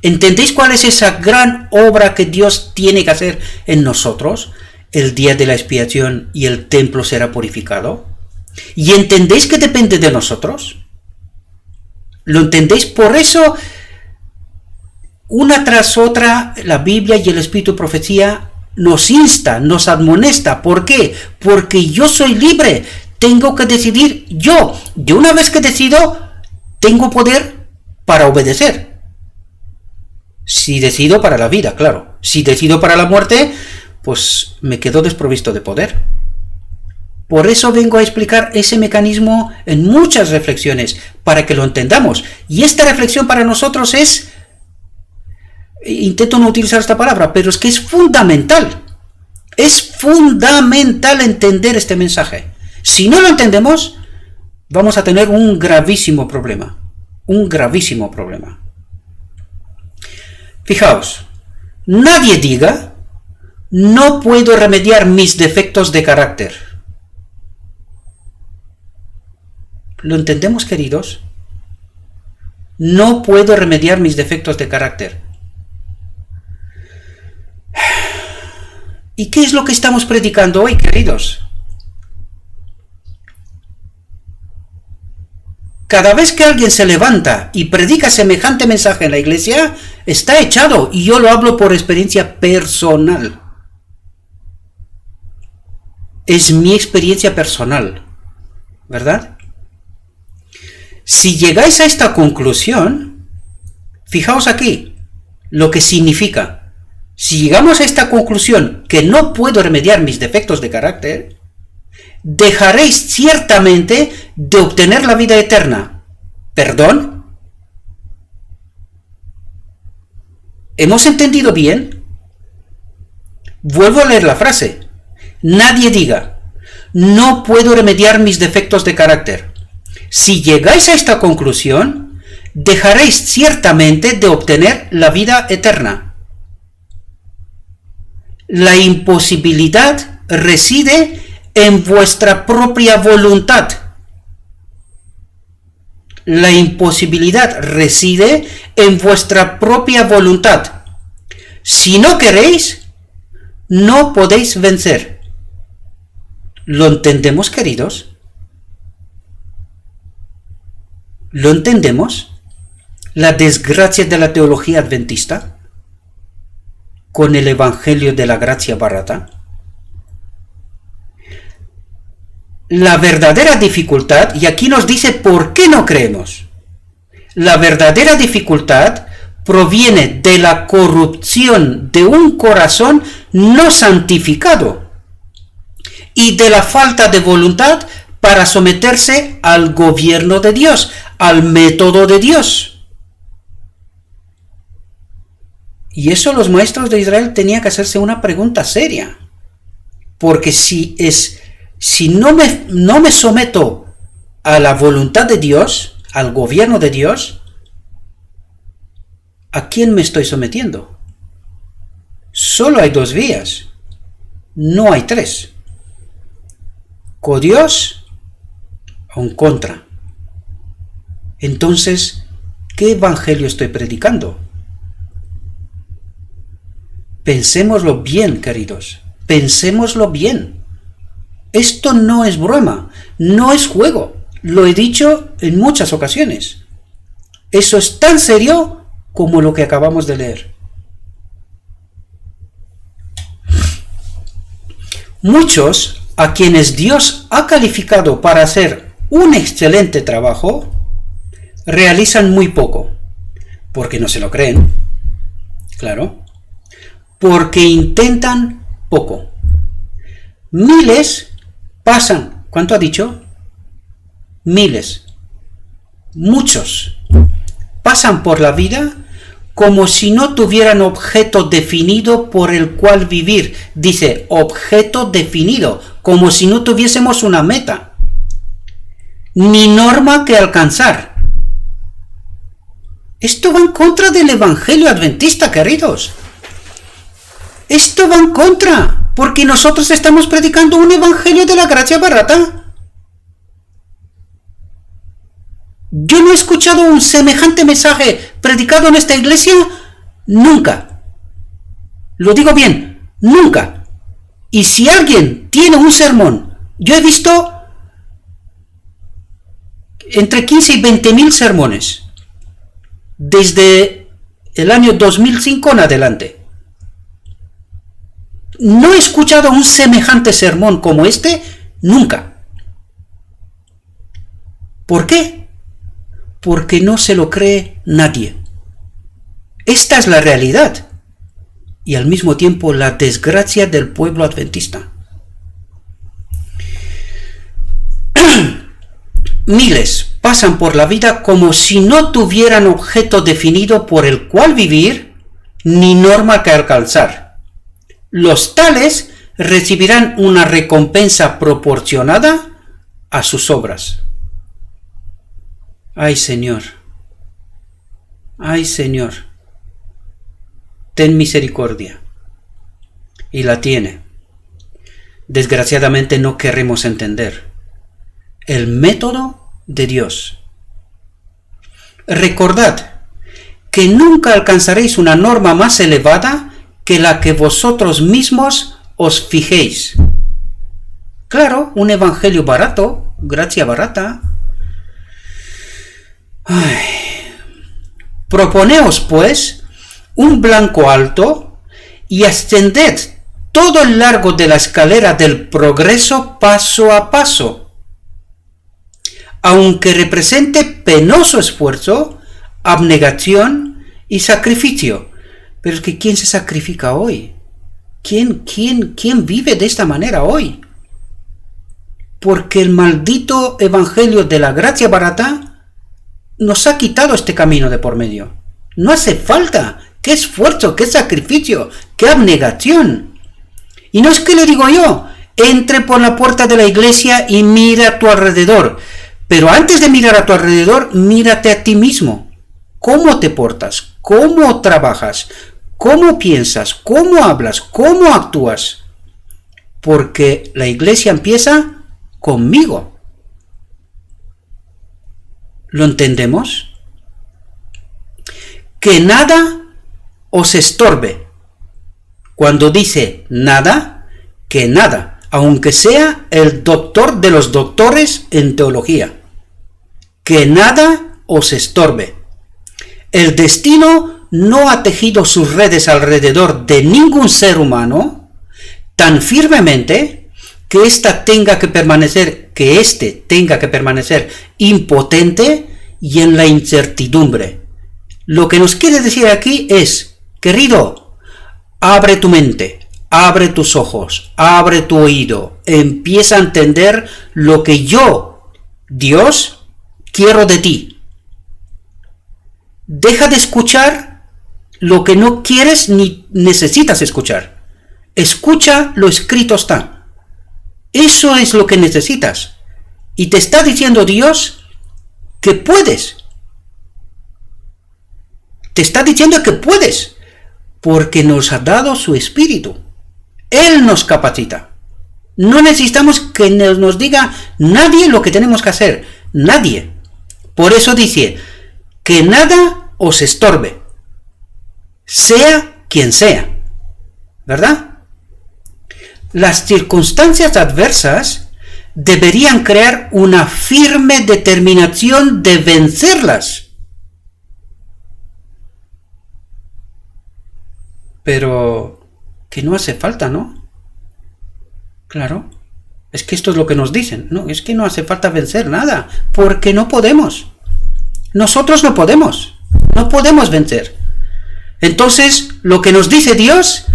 ¿Entendéis cuál es esa gran obra que Dios tiene que hacer en nosotros? El día de la expiación y el templo será purificado. ¿Y entendéis que depende de nosotros? ¿Lo entendéis? Por eso, una tras otra, la Biblia y el Espíritu de Profecía nos insta, nos admonesta. ¿Por qué? Porque yo soy libre. Tengo que decidir yo. Yo una vez que decido, tengo poder para obedecer. Si decido para la vida, claro. Si decido para la muerte, pues me quedo desprovisto de poder. Por eso vengo a explicar ese mecanismo en muchas reflexiones, para que lo entendamos. Y esta reflexión para nosotros es, intento no utilizar esta palabra, pero es que es fundamental. Es fundamental entender este mensaje. Si no lo entendemos, vamos a tener un gravísimo problema. Un gravísimo problema. Fijaos, nadie diga, no puedo remediar mis defectos de carácter. ¿Lo entendemos, queridos? No puedo remediar mis defectos de carácter. ¿Y qué es lo que estamos predicando hoy, queridos? Cada vez que alguien se levanta y predica semejante mensaje en la iglesia, está echado, y yo lo hablo por experiencia personal. Es mi experiencia personal, ¿verdad? Si llegáis a esta conclusión, fijaos aquí lo que significa. Si llegamos a esta conclusión que no puedo remediar mis defectos de carácter, dejaréis ciertamente de obtener la vida eterna. ¿Perdón? ¿Hemos entendido bien? Vuelvo a leer la frase. Nadie diga, no puedo remediar mis defectos de carácter. Si llegáis a esta conclusión, dejaréis ciertamente de obtener la vida eterna. La imposibilidad reside en vuestra propia voluntad. La imposibilidad reside en vuestra propia voluntad. Si no queréis, no podéis vencer. ¿Lo entendemos, queridos? ¿Lo entendemos? La desgracia de la teología adventista con el evangelio de la gracia barata. La verdadera dificultad, y aquí nos dice por qué no creemos. La verdadera dificultad proviene de la corrupción de un corazón no santificado y de la falta de voluntad para someterse al gobierno de Dios, al método de Dios. Y eso los maestros de Israel tenían que hacerse una pregunta seria. Porque si no me someto a la voluntad de Dios, al gobierno de Dios, ¿a quién me estoy sometiendo? Solo hay dos vías, no hay tres. Con Dios o en contra. Entonces, ¿qué evangelio estoy predicando? Pensémoslo bien, queridos. Pensémoslo bien. Esto no es broma, no es juego. Lo he dicho en muchas ocasiones. Eso es tan serio como lo que acabamos de leer. Muchos a quienes Dios ha calificado para hacer un excelente trabajo, realizan muy poco. Porque no se lo creen, claro. Porque intentan poco. Miles pasan, ¿cuánto ha dicho? Miles, muchos, pasan por la vida como si no tuvieran objeto definido por el cual vivir. Dice, objeto definido, como si no tuviésemos una meta, ni norma que alcanzar. Esto va en contra del Evangelio adventista, queridos. Esto va en contra, porque nosotros estamos predicando un Evangelio de la gracia barata. Yo no he escuchado un semejante mensaje predicado en esta iglesia nunca. Lo digo bien, nunca. Y si alguien tiene un sermón, yo he visto entre 15 y 20.000 sermones desde el año 2005 en adelante. No he escuchado un semejante sermón como este nunca. ¿Por qué? Porque no se lo cree nadie. Esta es la realidad y al mismo tiempo la desgracia del pueblo adventista. Miles pasan por la vida como si no tuvieran objeto definido por el cual vivir ni norma que alcanzar. Los tales recibirán una recompensa proporcionada a sus obras. Ay, Señor, ten misericordia. Y la tiene. Desgraciadamente no queremos entender el método de Dios. Recordad que nunca alcanzaréis una norma más elevada que la que vosotros mismos os fijéis. Claro, un evangelio barato, gracia barata. Proponeos, pues, un blanco alto y ascended todo el largo de la escalera del progreso paso a paso, aunque represente penoso esfuerzo, abnegación y sacrificio. Pero es que ¿quién se sacrifica hoy? ¿Quién vive de esta manera hoy? Porque el maldito evangelio de la gracia barata nos ha quitado este camino de por medio. No hace falta. ¡Qué esfuerzo! ¡Qué sacrificio! ¡Qué abnegación! Y no es que le digo yo, entre por la puerta de la iglesia y mira a tu alrededor. Pero antes de mirar a tu alrededor, mírate a ti mismo. ¿Cómo te portas? ¿Cómo trabajas? ¿Cómo piensas? ¿Cómo hablas? ¿Cómo actúas? Porque la iglesia empieza conmigo. ¿Lo entendemos? Que nada os estorbe. Cuando dice nada, que nada, aunque sea el doctor de los doctores en teología. Que nada os estorbe. El destino no ha tejido sus redes alrededor de ningún ser humano tan firmemente que éste tenga que permanecer impotente y en la incertidumbre. Lo que nos quiere decir aquí es, querido, abre tu mente, abre tus ojos, abre tu oído, empieza a entender lo que yo, Dios, quiero de ti. Deja de escuchar lo que no quieres ni necesitas escuchar. Escucha lo escrito está. Eso es lo que necesitas. Y te está diciendo Dios que puedes. Te está diciendo que puedes. Porque nos ha dado su espíritu. Él nos capacita. No necesitamos que nos diga nadie lo que tenemos que hacer. Nadie. Por eso dice que nada os estorbe. Sea quien sea. ¿Verdad? Las circunstancias adversas deberían crear una firme determinación de vencerlas. Pero que no hace falta, ¿no? Claro, es que esto es lo que nos dicen, no, es que no hace falta vencer nada, porque no podemos. Nosotros no podemos. no podemos vencer. Entonces, lo que nos dice Dios,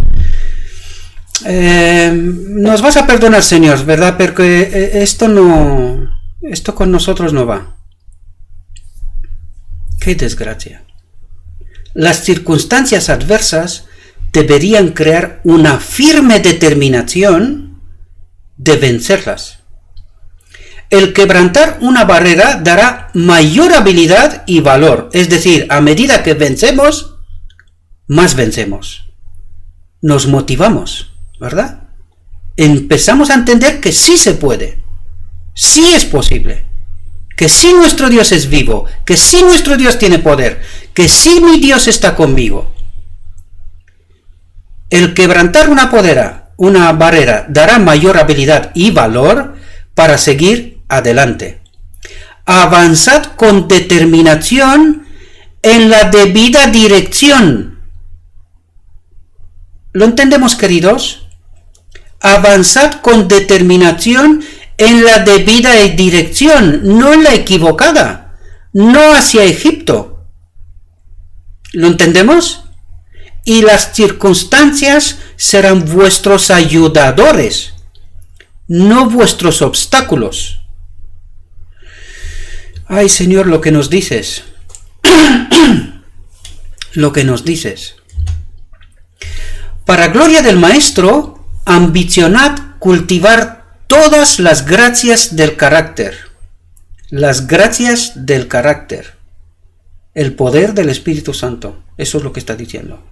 nos vas a perdonar, Señor, ¿verdad? Porque esto con nosotros no va. ¡Qué desgracia! Las circunstancias adversas deberían crear una firme determinación de vencerlas. El quebrantar una barrera dará mayor habilidad y valor, es decir, a medida que vencemos, más vencemos. Nos motivamos, ¿verdad? Empezamos a entender que sí se puede, sí es posible, que sí nuestro Dios es vivo, que sí nuestro Dios tiene poder, que sí mi Dios está conmigo. El quebrantar una barrera dará mayor habilidad y valor para seguir adelante. Avanzad con determinación en la debida dirección. ¿Lo entendemos, queridos? Avanzad con determinación en la debida dirección, no en la equivocada, no hacia Egipto. ¿Lo entendemos? Y las circunstancias serán vuestros ayudadores, no vuestros obstáculos. Ay, Señor, lo que nos dices. Lo que nos dices. Para gloria del Maestro, ambicionad cultivar todas las gracias del carácter. Las gracias del carácter. El poder del Espíritu Santo. Eso es lo que está diciendo.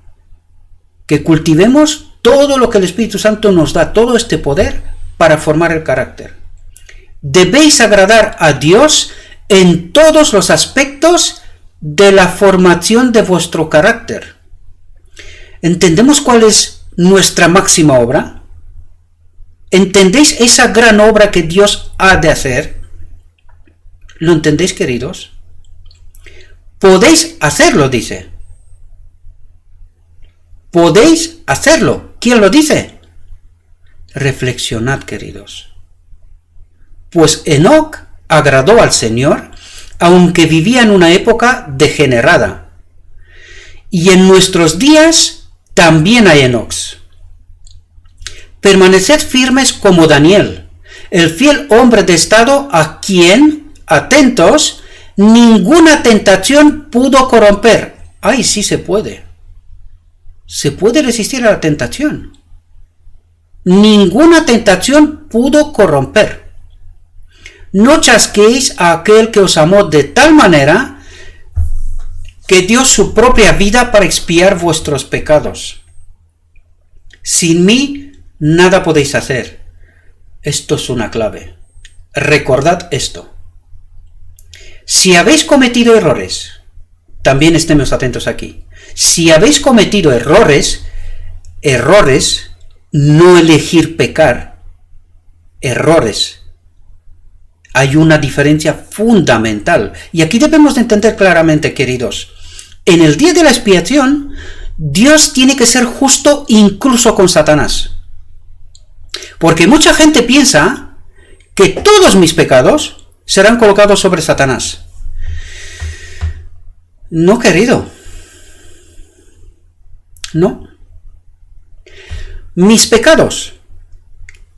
Que cultivemos todo lo que el Espíritu Santo nos da, todo este poder para formar el carácter. Debéis agradar a Dios en todos los aspectos de la formación de vuestro carácter. ¿Entendemos cuál es nuestra máxima obra? ¿Entendéis esa gran obra que Dios ha de hacer? ¿Lo entendéis, queridos? Podéis hacerlo, dice. Podéis hacerlo. ¿Quién lo dice? Reflexionad, queridos. Pues Enoc agradó al Señor, aunque vivía en una época degenerada. Y en nuestros días también hay Enocs. Permaneced firmes como Daniel, el fiel hombre de estado a quien, atentos, ninguna tentación pudo corromper. ¡Ay, sí se puede! Se puede resistir a la tentación. Ninguna tentación pudo corromper. No chasquéis a aquel que os amó de tal manera que dio su propia vida para expiar vuestros pecados. Sin mí nada podéis hacer. Esto es una clave. Recordad esto. Si habéis cometido errores, también estemos atentos aquí. Si habéis cometido errores, no elegir pecar, errores. Hay una diferencia fundamental. Y aquí debemos de entender claramente, queridos. En el día de la expiación, Dios tiene que ser justo incluso con Satanás. Porque mucha gente piensa que todos mis pecados serán colocados sobre Satanás. No, querido. No. Mis pecados,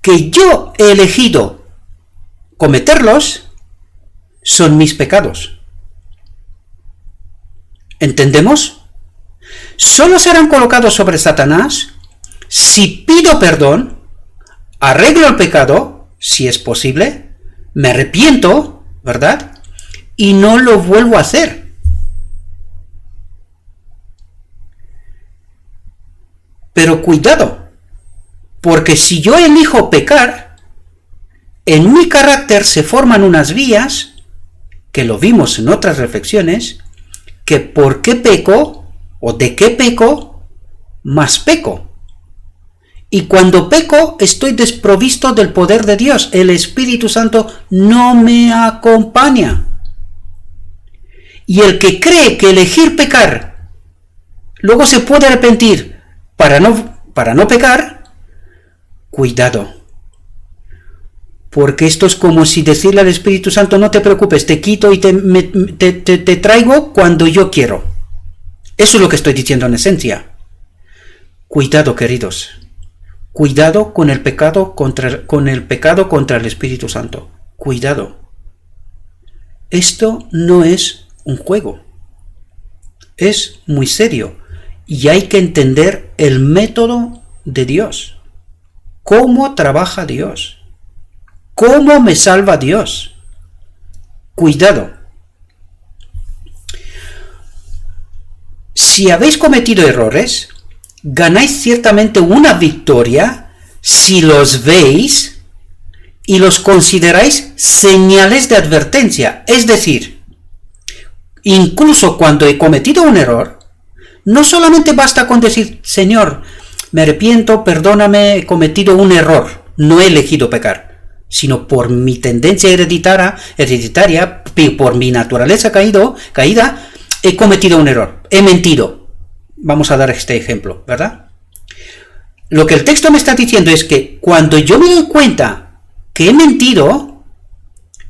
que yo he elegido cometerlos, son mis pecados. ¿Entendemos? Solo serán colocados sobre Satanás si pido perdón, arreglo el pecado, si es posible, me arrepiento, ¿verdad? Y no lo vuelvo a hacer. Pero cuidado, porque si yo elijo pecar, en mi carácter se forman unas vías, que lo vimos en otras reflexiones, que por qué peco, o de qué peco, más peco. Y cuando peco, estoy desprovisto del poder de Dios. El Espíritu Santo no me acompaña. Y el que cree que elegir pecar, luego se puede arrepentir para no pecar, cuidado. Porque esto es como si decirle al Espíritu Santo, no te preocupes, te quito y te traigo cuando yo quiero. Eso es lo que estoy diciendo en esencia. Cuidado, queridos. Cuidado con el pecado contra el Espíritu Santo. Cuidado. Esto no es un juego. Es muy serio. Y hay que entender el método de Dios. ¿Cómo trabaja Dios? ¿Cómo me salva Dios? Cuidado. Si habéis cometido errores, ganáis ciertamente una victoria si los veis y los consideráis señales de advertencia. Es decir, incluso cuando he cometido un error, no solamente basta con decir, Señor, me arrepiento, perdóname, he cometido un error, no he elegido pecar, sino por mi tendencia hereditaria, por mi naturaleza caída, he cometido un error, he mentido. Vamos a dar este ejemplo, ¿verdad? Lo que el texto me está diciendo es que cuando yo me doy cuenta que he mentido,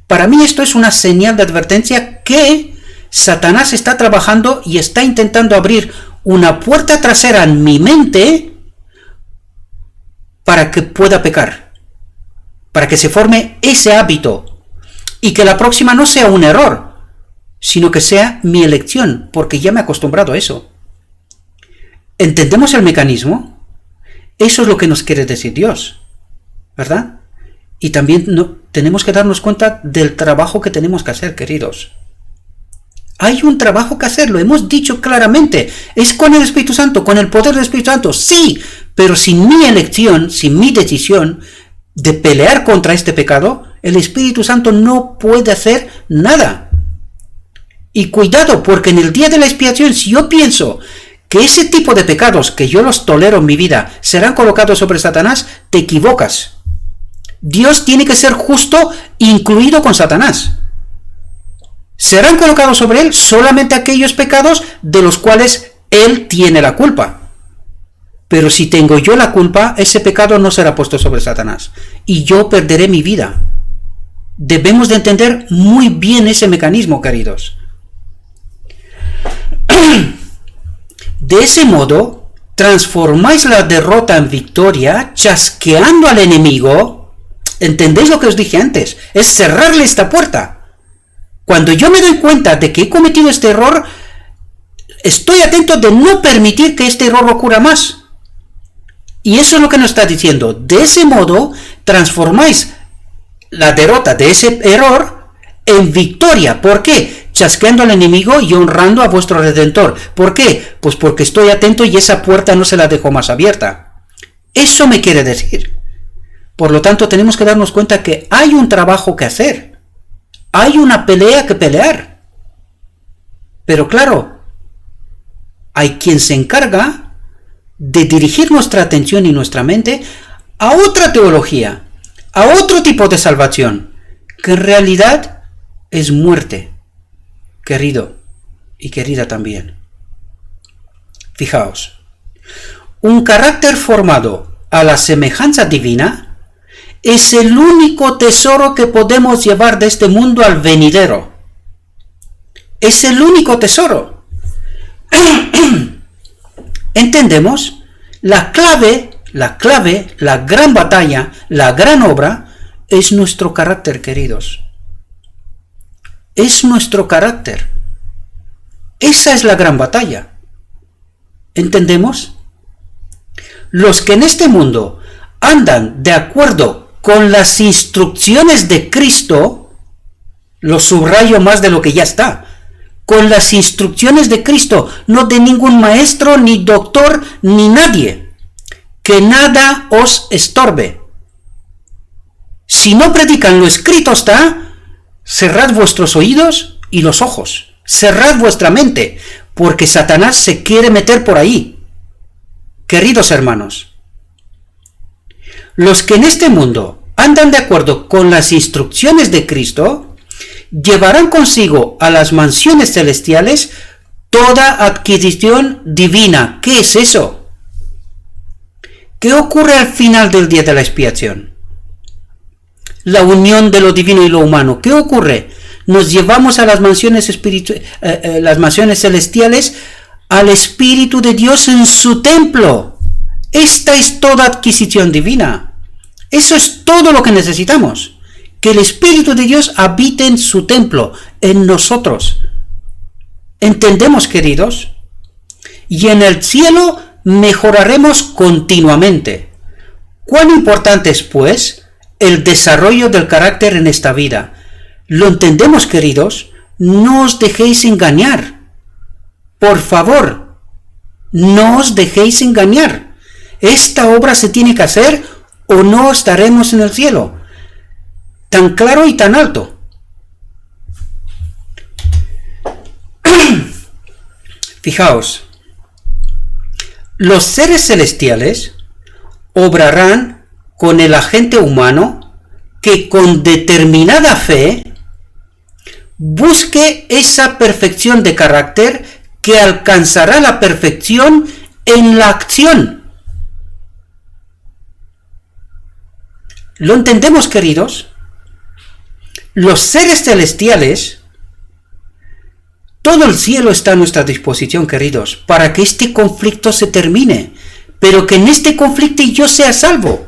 para mí esto es una señal de advertencia que Satanás está trabajando y está intentando abrir una puerta trasera en mi mente para que pueda pecar, para que se forme ese hábito y que la próxima no sea un error, sino que sea mi elección, porque ya me he acostumbrado a eso. ¿Entendemos el mecanismo? Eso es lo que nos quiere decir Dios, ¿verdad? Y también tenemos que darnos cuenta del trabajo que tenemos que hacer, queridos. Hay un trabajo que hacer, lo hemos dicho claramente. Es con el Espíritu Santo, con el poder del Espíritu Santo, sí, pero sin mi elección, sin mi decisión de pelear contra este pecado, el Espíritu Santo no puede hacer nada. Y cuidado, porque en el día de la expiación, si yo pienso que ese tipo de pecados que yo los tolero en mi vida serán colocados sobre Satanás, te equivocas. Dios tiene que ser justo, incluido con Satanás. Serán colocados sobre él solamente aquellos pecados de los cuales él tiene la culpa. Pero si tengo yo la culpa, ese pecado no será puesto sobre Satanás y yo perderé mi vida. Debemos de entender muy bien ese mecanismo, queridos. De ese modo, transformáis la derrota en victoria, chasqueando al enemigo. ¿Entendéis lo que os dije antes? Es cerrarle esta puerta. Cuando yo me doy cuenta de que he cometido este error, estoy atento de no permitir que este error ocurra más. Y eso es lo que nos está diciendo. De ese modo, transformáis la derrota de ese error en victoria. ¿Por qué? Chasqueando al enemigo y honrando a vuestro Redentor. ¿Por qué? Pues porque estoy atento y esa puerta no se la dejo más abierta. Eso me quiere decir. Por lo tanto, tenemos que darnos cuenta que hay un trabajo que hacer. Hay una pelea que pelear. Pero claro, hay quien se encarga de dirigir nuestra atención y nuestra mente a otra teología, a otro tipo de salvación, que en realidad es muerte, querido y querida también. Fijaos, un carácter formado a la semejanza divina es el único tesoro que podemos llevar de este mundo al venidero. Es el único tesoro. ¿Entendemos? La clave, la gran batalla, la gran obra, es nuestro carácter, queridos. Es nuestro carácter. Esa es la gran batalla. ¿Entendemos? Los que en este mundo andan de acuerdo con las instrucciones de Cristo, lo subrayo más de lo que ya está, con las instrucciones de Cristo, no de ningún maestro, ni doctor, ni nadie, que nada os estorbe. Si no predican lo escrito está, cerrad vuestros oídos y los ojos, cerrad vuestra mente, porque Satanás se quiere meter por ahí. Queridos hermanos, los que en este mundo andan de acuerdo con las instrucciones de Cristo, llevarán consigo a las mansiones celestiales toda adquisición divina. ¿Qué es eso? ¿Qué ocurre al final del día de la expiación? La unión de lo divino y lo humano. ¿Qué ocurre? Nos llevamos a las mansiones celestiales al Espíritu de Dios en su templo. Esta es toda adquisición divina. Eso es todo lo que necesitamos. Que el Espíritu de Dios habite en su templo, en nosotros. ¿Entendemos, queridos? Y en el cielo mejoraremos continuamente. ¿Cuán importante es, pues, el desarrollo del carácter en esta vida? ¿Lo entendemos, queridos? No os dejéis engañar. Por favor, no os dejéis engañar. Esta obra se tiene que hacer o no estaremos en el cielo. Tan claro y tan alto. Fijaos, los seres celestiales obrarán con el agente humano que con determinada fe busque esa perfección de carácter que alcanzará la perfección en la acción. ¿Lo entendemos, queridos? Los seres celestiales, todo el cielo está a nuestra disposición, queridos, para que este conflicto se termine, pero que en este conflicto yo sea salvo.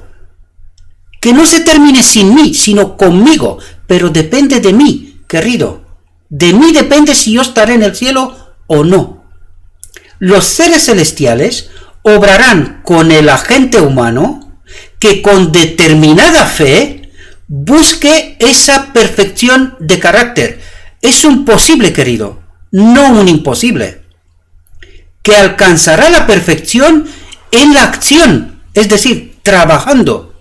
Que no se termine sin mí, sino conmigo, pero depende de mí, querido. De mí depende si yo estaré en el cielo o no. Los seres celestiales obrarán con el agente humano que con determinada fe busque esa perfección de carácter. Es un posible, querido, no un imposible. Que alcanzará la perfección en la acción, es decir, trabajando.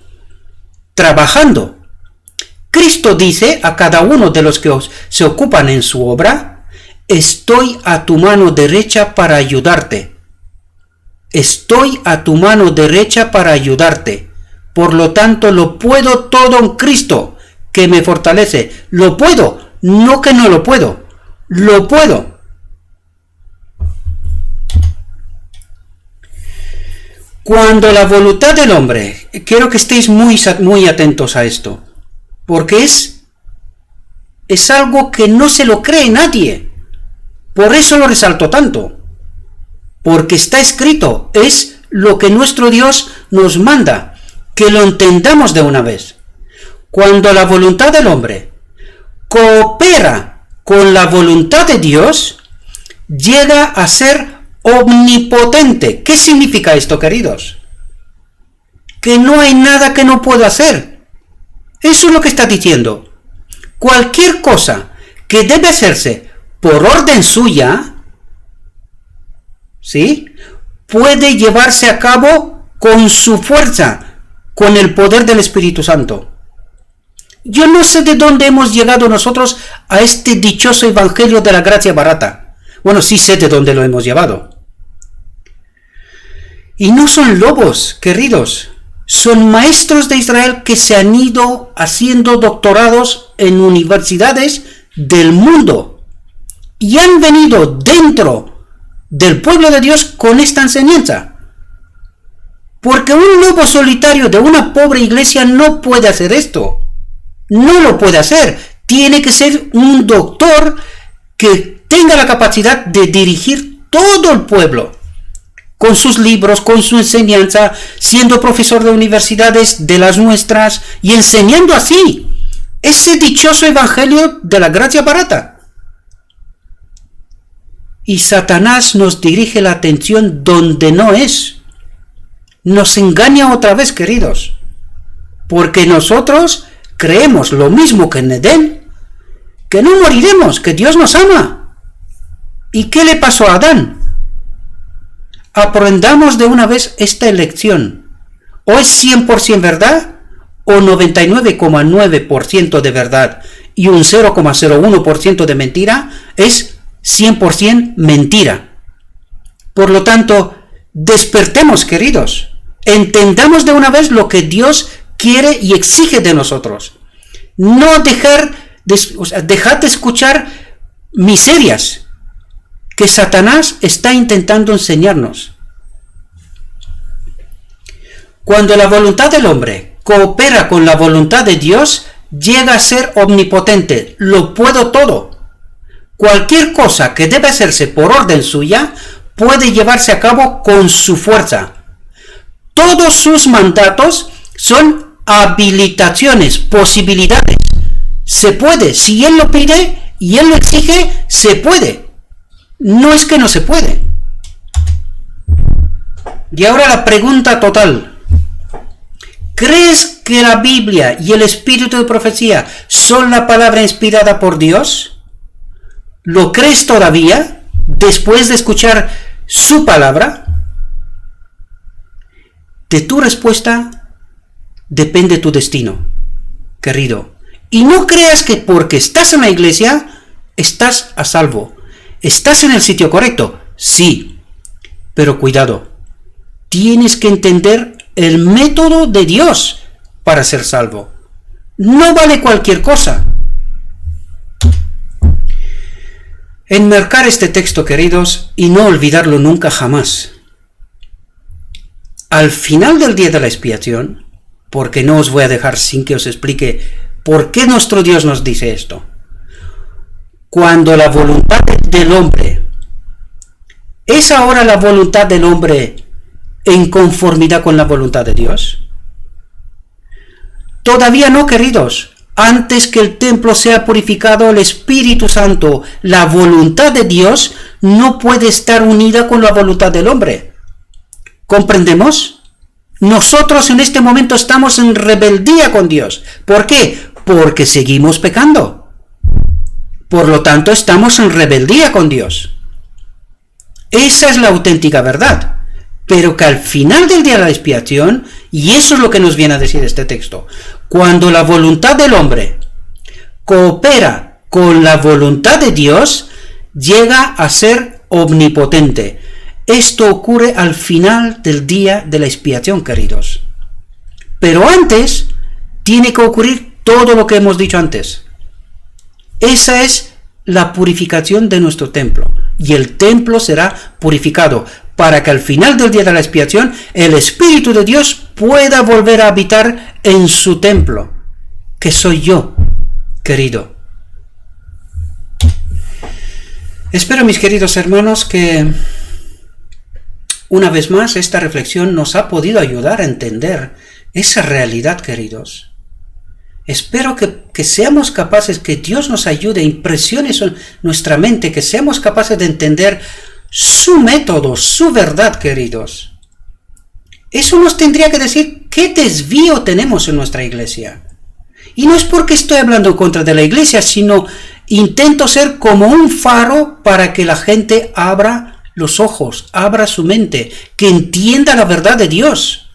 Cristo dice a cada uno de los que se ocupan en su obra: estoy a tu mano derecha para ayudarte. Estoy a tu mano derecha para ayudarte. Por lo tanto, lo puedo todo en Cristo, que me fortalece. Lo puedo, no que no lo puedo. Lo puedo. Cuando la voluntad del hombre, quiero que estéis muy atentos a esto, porque es algo que no se lo cree nadie. Por eso lo resalto tanto, porque está escrito, es lo que nuestro Dios nos manda, que lo entendamos de una vez. Cuando la voluntad del hombre coopera con la voluntad de Dios, llega a ser omnipotente. ¿Qué significa esto, queridos? Que no hay nada que no pueda hacer. Eso es lo que está diciendo. Cualquier cosa que debe hacerse por orden suya, ¿sí?, puede llevarse a cabo con su fuerza, con el poder del Espíritu Santo. Yo no sé de dónde hemos llegado nosotros a este dichoso evangelio de la gracia barata. Bueno, sí sé de dónde lo hemos llevado. Y no son lobos, queridos, son maestros de Israel que se han ido haciendo doctorados en universidades del mundo y han venido dentro del pueblo de Dios con esta enseñanza. Porque un lobo solitario de una pobre iglesia no puede hacer esto. No lo puede hacer. Tiene que ser un doctor que tenga la capacidad de dirigir todo el pueblo, con sus libros, con su enseñanza, siendo profesor de universidades de las nuestras y enseñando así ese dichoso evangelio de la gracia barata. Y Satanás nos dirige la atención donde no es. Nos engaña otra vez, queridos, porque nosotros creemos lo mismo que en Edén, que no moriremos, que Dios nos ama. ¿Y qué le pasó a Adán? Aprendamos de una vez esta elección. O es 100% verdad, o 99,9% de verdad, y un 0,01% de mentira es 100% mentira. Por lo tanto, despertemos, queridos. Entendamos de una vez lo que Dios quiere y exige de nosotros. No dejad de escuchar miserias que Satanás está intentando enseñarnos. Cuando la voluntad del hombre coopera con la voluntad de Dios, llega a ser omnipotente. Lo puedo todo. Cualquier cosa que debe hacerse por orden suya, puede llevarse a cabo con su fuerza. Todos sus mandatos son habilitaciones, posibilidades. Se puede, si Él lo pide y Él lo exige, se puede. No es que no se puede. Y ahora la pregunta total. ¿Crees que la Biblia y el espíritu de profecía son la palabra inspirada por Dios? ¿Lo crees todavía después de escuchar su palabra? De tu respuesta depende tu destino, querido. Y no creas que porque estás en la iglesia estás a salvo. ¿Estás en el sitio correcto? Sí. Pero cuidado. Tienes que entender el método de Dios para ser salvo. No vale cualquier cosa. Enmarcar este texto, queridos, y no olvidarlo nunca jamás. Al final del día de la expiación, porque no os voy a dejar sin que os explique por qué nuestro Dios nos dice esto. Cuando la voluntad del hombre es ahora la voluntad del hombre en conformidad con la voluntad de Dios. Todavía no, queridos. Antes que el templo sea purificado, el Espíritu Santo, la voluntad de Dios, no puede estar unida con la voluntad del hombre. ¿Comprendemos? Nosotros en este momento estamos en rebeldía con Dios. ¿Por qué? Porque seguimos pecando. Por lo tanto, estamos en rebeldía con Dios. Esa es la auténtica verdad. Pero que al final del día de la expiación, y eso es lo que nos viene a decir este texto, cuando la voluntad del hombre coopera con la voluntad de Dios, llega a ser omnipotente. Esto ocurre al final del día de la expiación, queridos. Pero antes, tiene que ocurrir todo lo que hemos dicho antes. Esa es la purificación de nuestro templo. Y el templo será purificado, para que al final del día de la expiación el Espíritu de Dios pueda volver a habitar en su templo, que soy yo, querido. Espero, mis queridos hermanos, que una vez más esta reflexión nos ha podido ayudar a entender esa realidad, queridos. Espero que seamos capaces, que Dios nos ayude, impresione nuestra mente, que seamos capaces de entender su método, su verdad, queridos. Eso nos tendría que decir qué desvío tenemos en nuestra iglesia. Y no es porque estoy hablando en contra de la iglesia, sino intento ser como un faro para que la gente abra los ojos, abra su mente, que entienda la verdad de Dios.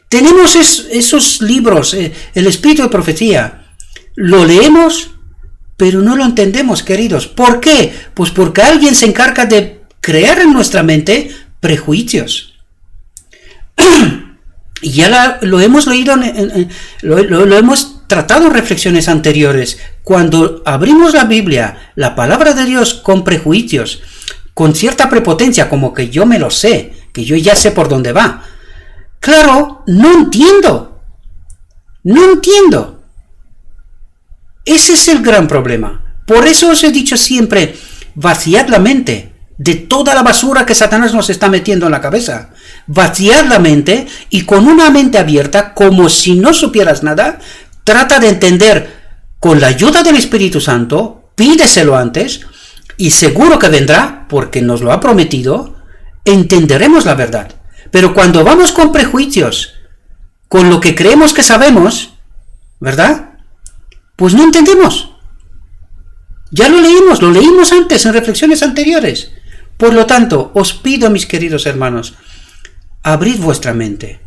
Tenemos esos libros, el espíritu de profecía. Lo leemos, pero no lo entendemos, queridos. ¿Por qué? Pues porque alguien se encarga de crear en nuestra mente prejuicios. Y ya lo hemos leído, lo hemos tratado en reflexiones anteriores. Cuando abrimos la Biblia, la palabra de Dios, con prejuicios, con cierta prepotencia, como que yo me lo sé, que yo ya sé por dónde va. Claro, no entiendo. Ese es el gran problema. Por eso os he dicho siempre, vaciad la mente de toda la basura que Satanás nos está metiendo en la cabeza. Vaciad la mente y con una mente abierta, como si no supieras nada, trata de entender con la ayuda del Espíritu Santo, pídeselo antes, y seguro que vendrá, porque nos lo ha prometido, entenderemos la verdad. Pero cuando vamos con prejuicios, con lo que creemos que sabemos, ¿verdad? Pues no entendemos. Ya lo leímos antes, en reflexiones anteriores. Por lo tanto, os pido, mis queridos hermanos, abrid vuestra mente,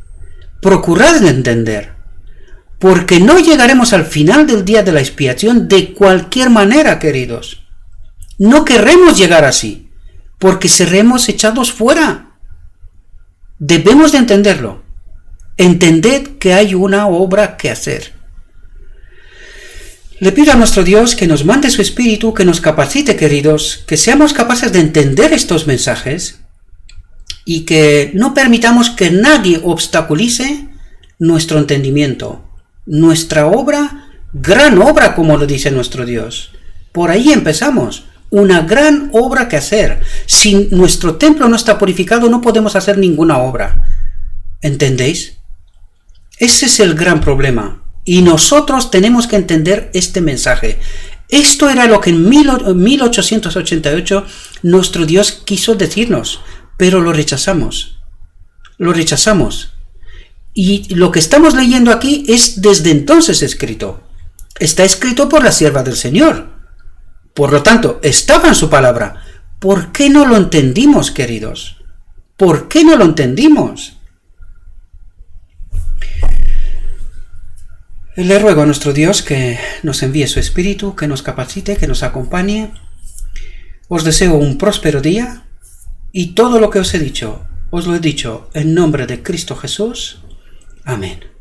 procurad entender, porque no llegaremos al final del día de la expiación de cualquier manera, queridos. No querremos llegar así, porque seremos echados fuera. Debemos de entenderlo. Entended que hay una obra que hacer. Le pido a nuestro Dios que nos mande su Espíritu, que nos capacite, queridos, que seamos capaces de entender estos mensajes y que no permitamos que nadie obstaculice nuestro entendimiento, nuestra obra, gran obra, como lo dice nuestro Dios. Por ahí empezamos, una gran obra que hacer. Si nuestro templo no está purificado, no podemos hacer ninguna obra. ¿Entendéis? Ese es el gran problema. Y nosotros tenemos que entender este mensaje. Esto era lo que en 1888 nuestro Dios quiso decirnos, pero lo rechazamos. Lo rechazamos. Y lo que estamos leyendo aquí es desde entonces escrito. Está escrito por la sierva del Señor. Por lo tanto, estaba en su palabra. ¿Por qué no lo entendimos, queridos? ¿Por qué no lo entendimos? Le ruego a nuestro Dios que nos envíe su Espíritu, que nos capacite, que nos acompañe. Os deseo un próspero día y todo lo que os he dicho, os lo he dicho en nombre de Cristo Jesús. Amén.